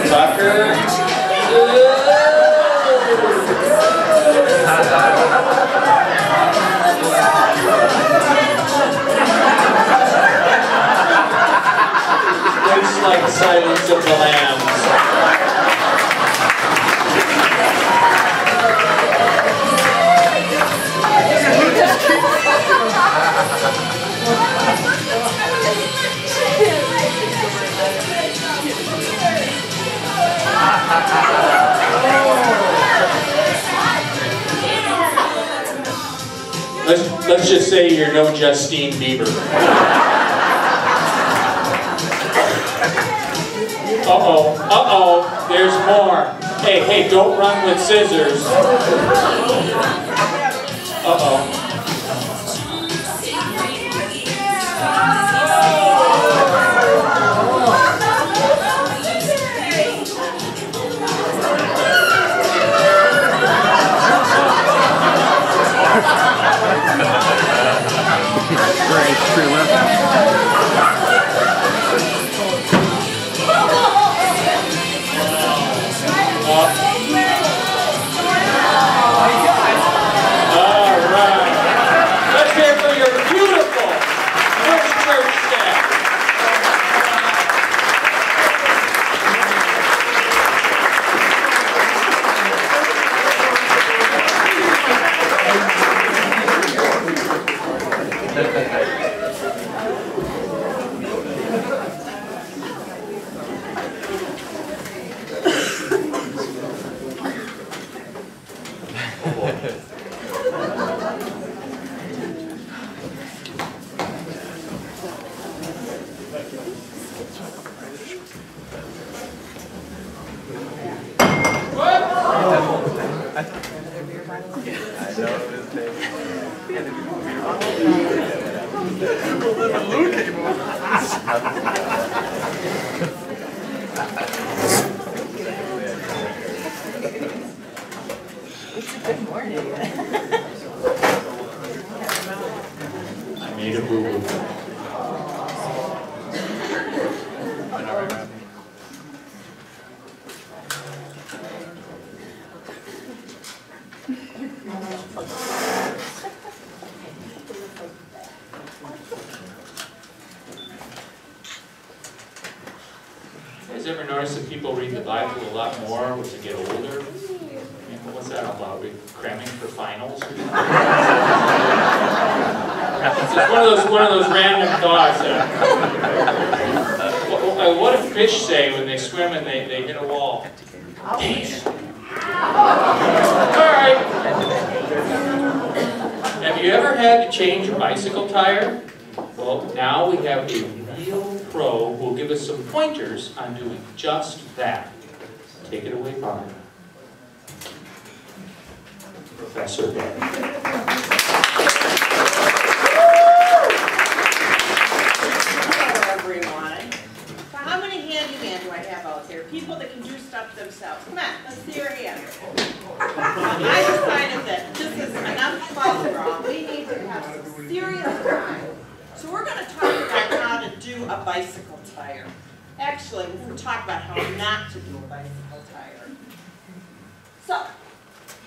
Tuck her. Looks like Silence of the Lambs. Let's just say you're no Justine Bieber. Uh-oh, uh-oh, there's more. Hey, don't run with scissors. Uh-oh. Great, true left. All right. I made a boo-boo. You guys ever notice that people read the Bible a lot more as they get older? What's that all about? We cramming for finals? It's just one of those random thoughts. What do fish say when they swim and they hit a wall? Damn. All right. Have you ever had to change a bicycle tire? Well, now we have a real pro who will give us some pointers on doing just that. Take it away, Bob. Professor Ben. Hello, everyone. So how many handyman do I have out there? People that can do stuff themselves. Come on, let's see your hand. I decided that this is enough fun, girl. We need to have some serious time. So we're going to talk about how to do a bicycle tire. Actually, we're going to talk about how not to do a bicycle tire. So,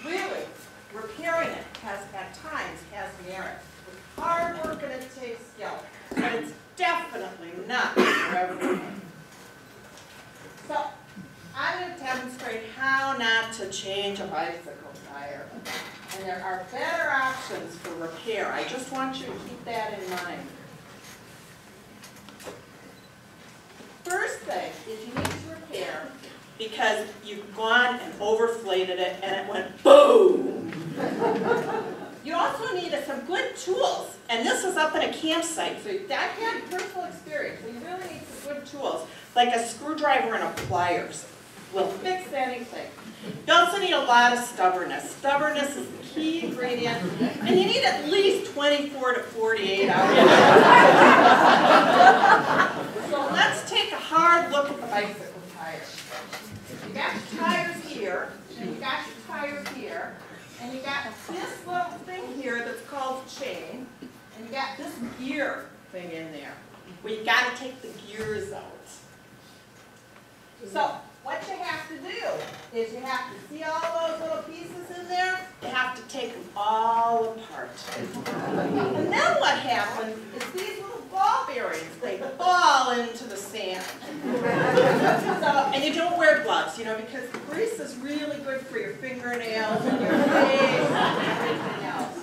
really, repairing it at times has merit. It's hard work and it takes skill, but it's definitely not for everyone. So, I'm going to demonstrate how not to change a bicycle tire. And there are better options for repair. I just want you to keep that in mind. First thing is you need to repair because you've gone and overflated it and it went boom. You also need some good tools, and this is up in a campsite, so that had personal experience, so you really need some good tools, like a screwdriver and a pliers. Will fix anything. You also need a lot of stubbornness. Stubbornness is the key ingredient, and you need at least 24 to 48 hours. So let's take a hard look at the bicycle tires. You got your tires here, and you got your tires here, and you got this little thing here that's called chain, and you got this gear thing in there. Well, you got to take the gears out. So what you have to do is you have to see all those little pieces in there, you have to take them all apart. And then what happens is these little ball bearings, they fall into the sand. And you don't wear gloves, you know, because grease is really good for your fingernails and your face and everything else.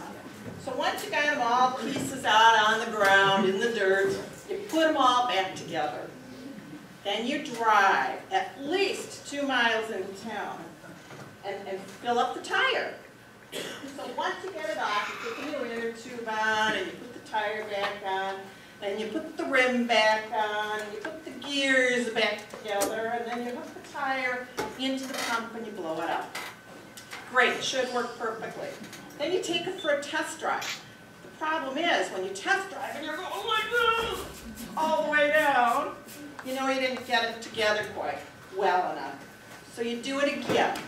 So once you got them all pieces out on the ground, in the dirt, you put them all back together. Then you drive at least 2 miles into town and fill up the tire. So once you get it off, you put the new inner tube on and you put the tire back on, and you put the rim back on, and you put the gears back together, and then you hook the tire into the pump and you blow it up. Great, it should work perfectly. Then you take it for a test drive. The problem is when you test drive and you're going like this all the way down, you know you didn't get it together quite well enough. So you do it again.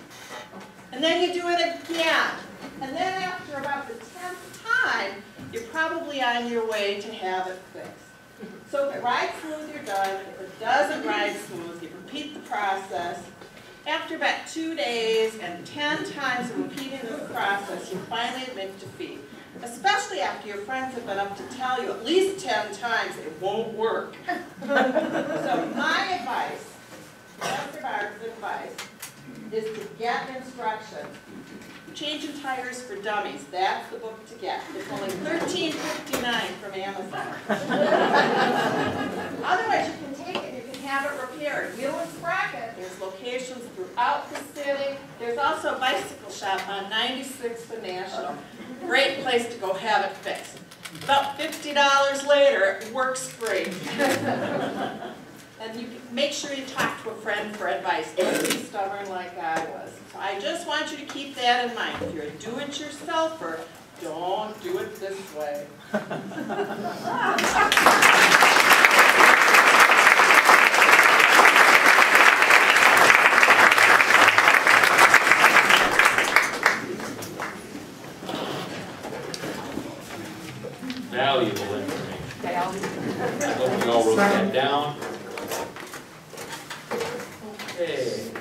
And then you do it again. And then after about the 10th time, you're probably on your way to have it fixed. So if it rides smooth, you're done. If it doesn't ride smooth, you repeat the process. After about 2 days and 10 times of repeating this process, you finally admit defeat. Especially after your friends have been up to tell you at least 10 times it won't work. So my advice, Dr. Bart's advice, is to get instructions. Changing Tires for Dummies, that's the book to get. It's only $13.59 from Amazon. Otherwise, you can take it, you can have it repaired. Wheel and Sprocket, there's locations throughout the city. There's also a bicycle shop on 96th and National. Great place to go have it fixed. About $50 later, it works great. And you can make sure you talk to a friend for advice. Don't be stubborn like I was. So I just want you to keep that in mind. If you're a do-it-yourselfer, don't do it this way. that down. Okay.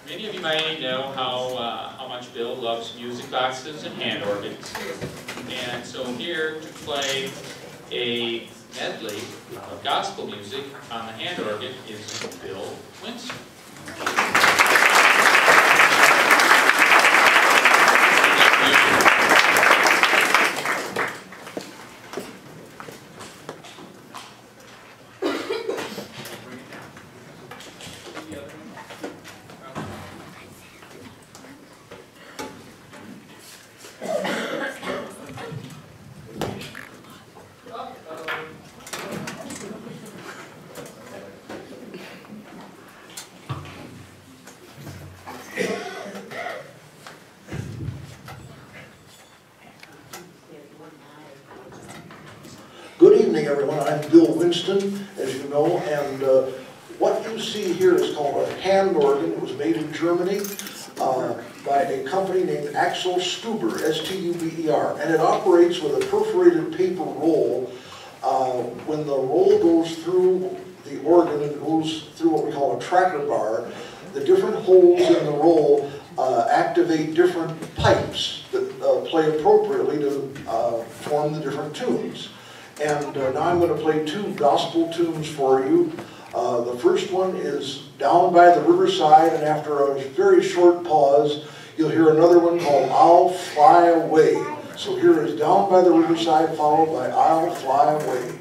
Many of you might know how much Bill loves music boxes and hand organs. And so here to play a medley of gospel music on the hand organ is Bill Winston. Good evening, everyone. I'm Bill Winston, as you know, and what you see here is called a hand organ. It was made in Germany by a company named Axel Stuber, S-T-U-B-E-R, and it operates with a perforated paper roll. When the roll goes through the organ and goes through what we call a tracker bar, the different holes in the roll activate different pipes that play appropriately to form the different tunes. And now I'm going to play two gospel tunes for you. The first one is Down by the Riverside, and after a very short pause, you'll hear another one called I'll Fly Away. So here is Down by the Riverside, followed by I'll Fly Away.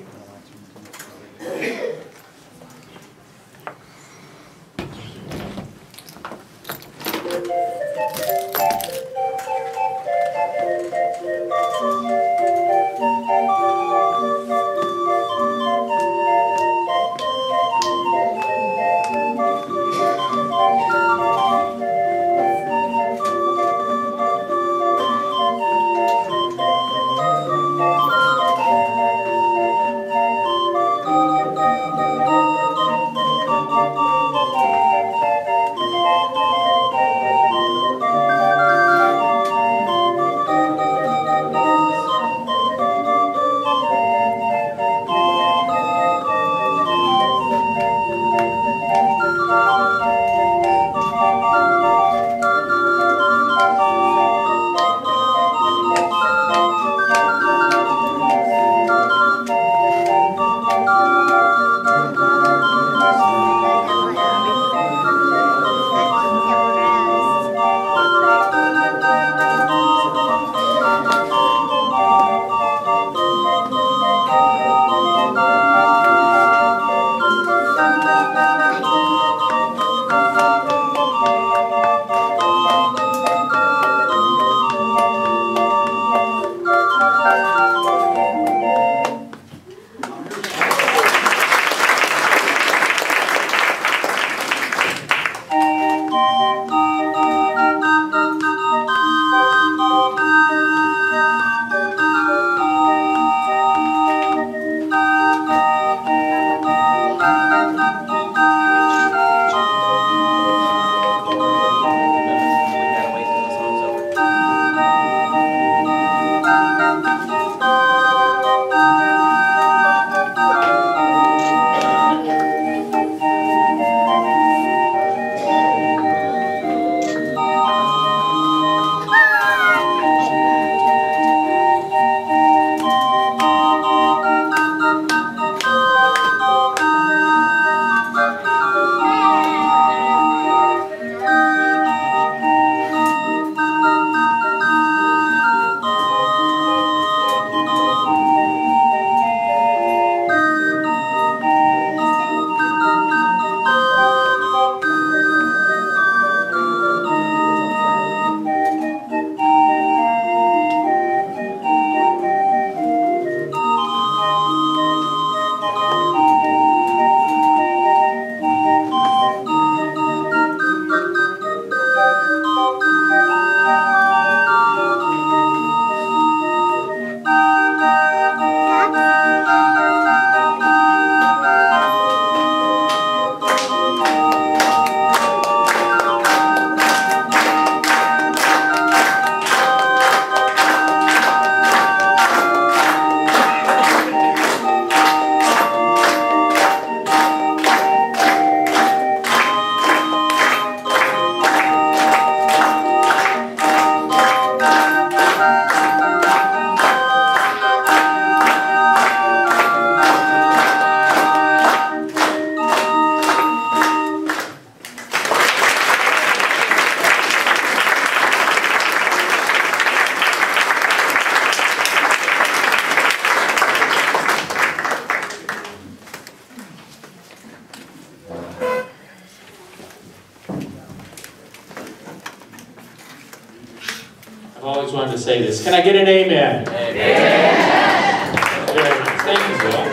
always wanted to say this. Can I get an amen? Amen. Very nice. Thank you, Bill.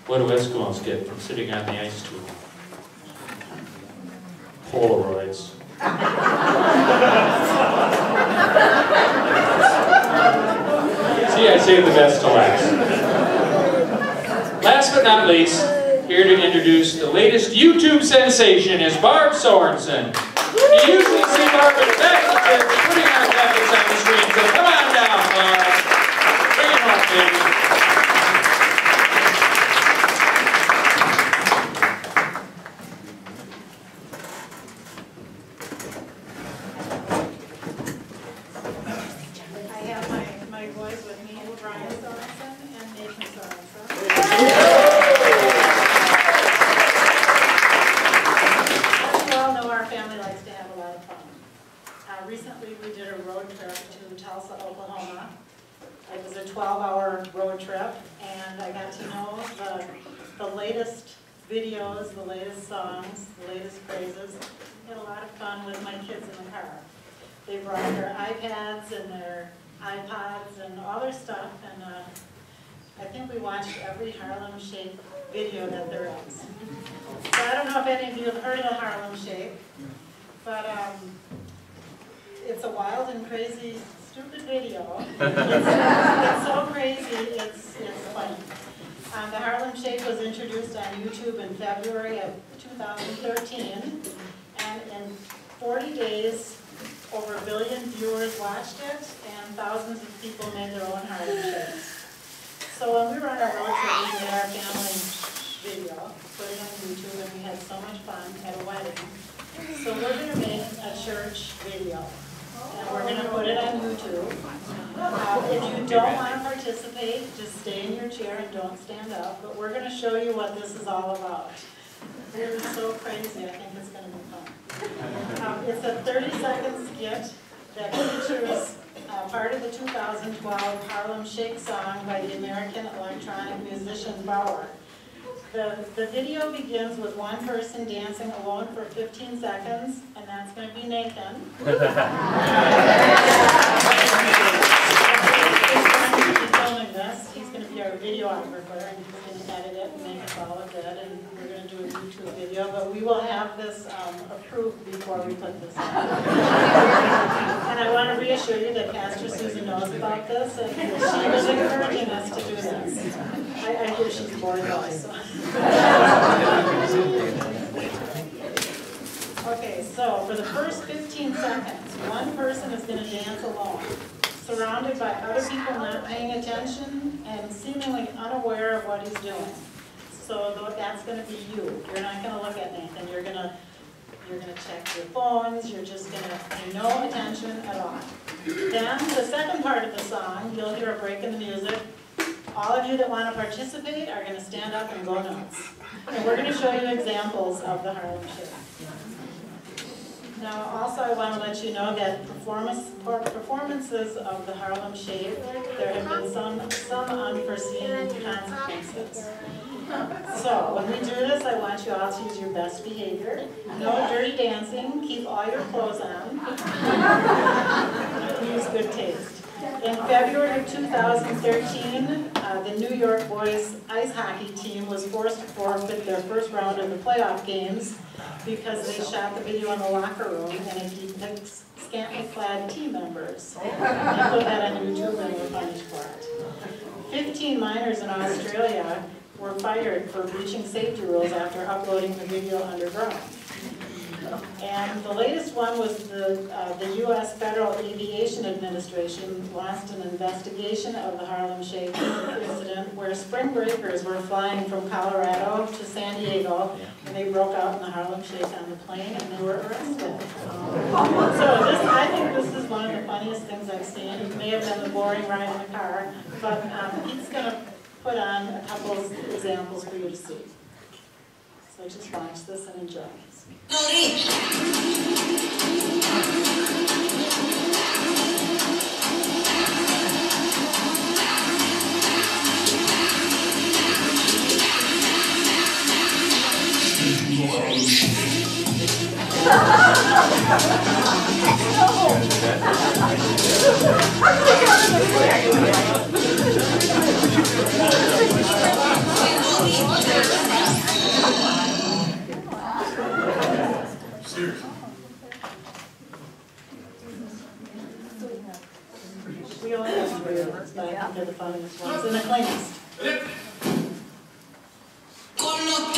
What do Eskimos get from sitting on the ice too long? Polaroids. See, I saved the best to last. Last but not least, here to introduce the latest YouTube sensation is Barb Sorensen. You usually see Barb in the back of the church putting our graphics on the screen, so come on down, Barb. Bring it home, baby. Recently, we did a road trip to Tulsa, Oklahoma. It was a 12-hour road trip, and I got to know the latest videos, the latest songs, the latest phrases. I had a lot of fun with my kids in the car. They brought their iPads and their iPods and all their stuff, and I think we watched every Harlem Shake video that there is. So I don't know if any of you have heard of the Harlem Shake, but it's a wild and crazy, stupid video. It's so crazy, it's funny. The Harlem Shake was introduced on YouTube in February of 2013, and in 40 days, over 1 billion viewers watched it, and thousands of people made their own Harlem Shakes. So when we were on our road trip, we made our family video, put it on YouTube, and we had so much fun at a wedding. So we're going to make a church video. And we're going to put it on YouTube. If you don't want to participate, just stay in your chair and don't stand up. But we're going to show you what this is all about. It is so crazy. I think it's going to be fun. It's a 30-second skit that features part of the 2012 Harlem Shake song by the American electronic musician Bauer. The video begins with one person dancing alone for 15 seconds, and that's going to be Nathan. He's filming this. He's going to be our videographer, and he's going to edit it and make us all look good, and we're going to do a YouTube video, but we will have this approved before we put this on. And I want to reassure you that Pastor Susan knows about this, and she was encouraging us to do this. I hear she's bored though, so. Okay, so for the first 15 seconds, one person is going to dance alone, surrounded by other people not paying attention and seemingly unaware of what he's doing. So that's going to be you. You're not going to look at Nathan. You're going to check your phones. You're just going to pay no attention at all. Then the second part of the song, you'll hear a break in the music. All of you that want to participate are going to stand up and go nuts. And we're going to show you examples of the Harlem Shake. Now, also I want to let you know that performances of the Harlem Shake, there have been some unforeseen consequences. So, when we do this, I want you all to use your best behavior. No dirty dancing, keep all your clothes on. Use good taste. In February of 2013, the New York boys ice hockey team was forced to forfeit their first round of the playoff games because they shot the video in the locker room and it depicts scantily clad team members. They put that on YouTube and were punished for it. 15 miners in Australia were fired for breaching safety rules after uploading the video underground. And the latest one was the U.S. Federal Aviation Administration launched an investigation of the Harlem Shake incident where spring breakers were flying from Colorado to San Diego, and they broke out in the Harlem Shake on the plane, and they were arrested. So I think this is one of the funniest things I've seen. It may have been the boring ride in the car, but Pete's going to put on a couple of examples for you to see. So just watch this and enjoy. We only have 3 of us, but I think they're the funniest ones and the cleanest. Con los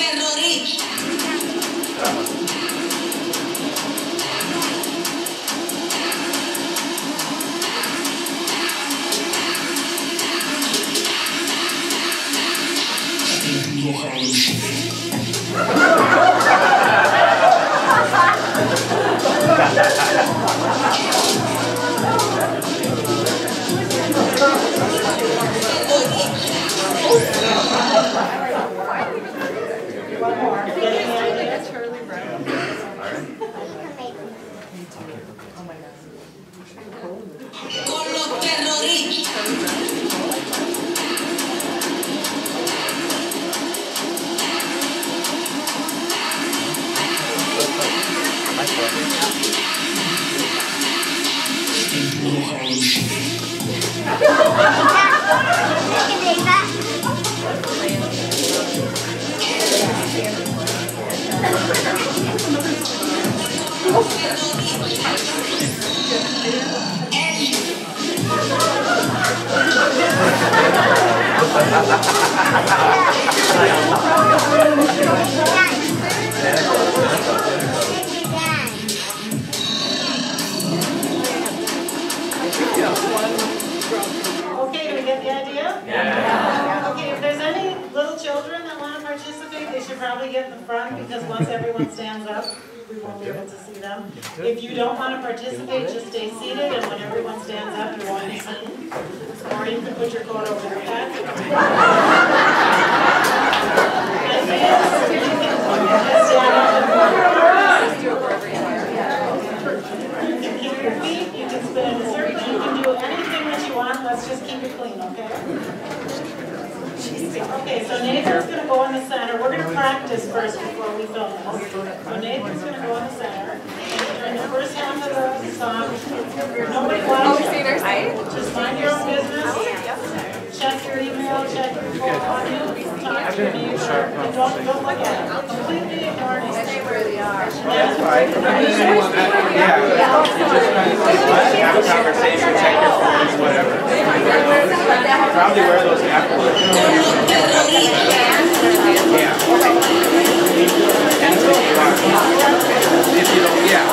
Okay, do we get the idea? Yeah. Okay, if there's any little children that want to participate, they should probably get in the front because once everyone stands up, we won't be able to see them. If you don't want to participate, just stay seated, and when everyone stands up, you're going to sing. Or you can put your coat over your head. And yes, you can just stand up and you can keep your feet, you can spin in a circle, you can do anything that you want. Let's just keep it clean, okay? Okay, so Nathan's going to go in the center. We're going to practice first before we film this. So Nathan's going to go in the center. And during the first half of the song, nobody watches. Just mind your own business. Check your email, check your phone, talk to your neighbor, and don't look at it. Completely ignore it. Stay where they are. That's fine. Yeah. Have a conversation, check your phones, whatever. Probably wear those afterwards. Yeah. If you don't, yeah.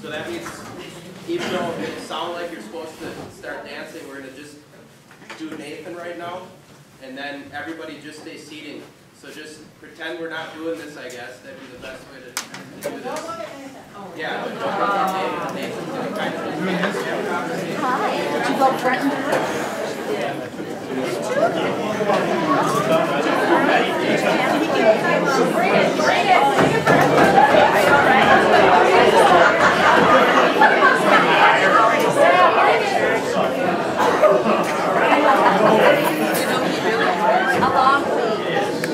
So that means, even though it sounds like you're supposed to start dancing, we're going to just do Nathan right now, and then everybody just stay seating. So just pretend we're not doing this, I guess. That'd be the best way to do this. Yeah. Nathan's going to kind of just have a conversation. Hi. Did you go front and back? Bring it. A long week.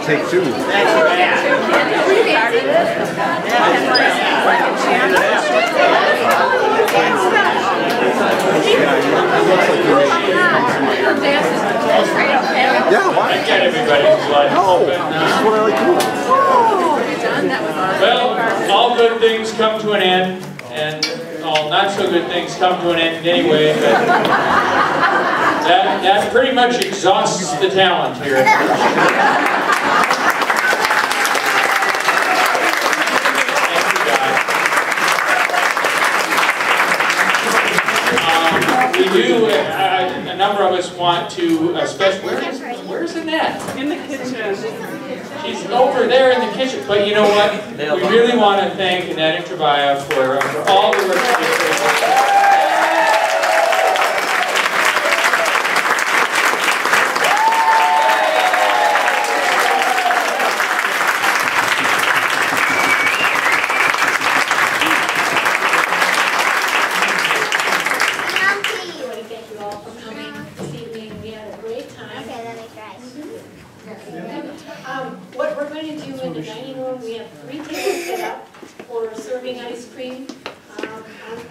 Take two. Yeah, why? I get everybody's blood. No, this is what I like to do. Well, all good things come to an end, and all not so good things come to an end anyway, but that pretty much exhausts the talent here. We do, a number of us want to, especially, where's Annette? In the kitchen. She's over there in the kitchen, but you know what? We really want to thank Annette and Tobiah for all the work they did. What we're going to do in the dining room, we have 3 tables set up for serving ice cream.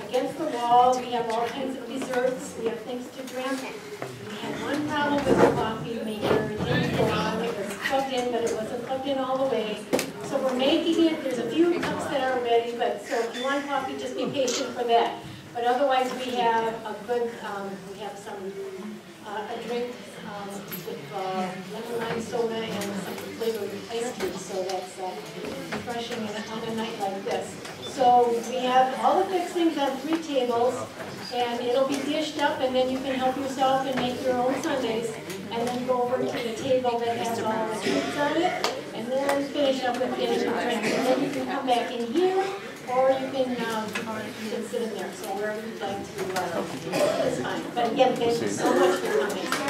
Against the wall, we have all kinds of desserts. We have things to drink. We had one problem with the coffee maker. It didn't go on. It was plugged in, but it wasn't plugged in all the way. So we're making it. There's a few cups that are ready, but so if you want coffee, just be patient for that. But otherwise, we have a good, we have some, a drink with lemon lime soda and some flavored ice cream, so that's refreshing on a night like this. So we have all the fixings on 3 tables, and it'll be dished up, and then you can help yourself and make your own sundaes, and then go over to the table that has all the treats on it, and then finish up with getting your drinks. And then you can come back in here, or you can sit in there. So wherever you'd like to, it's fine. But again, thank you so much for coming.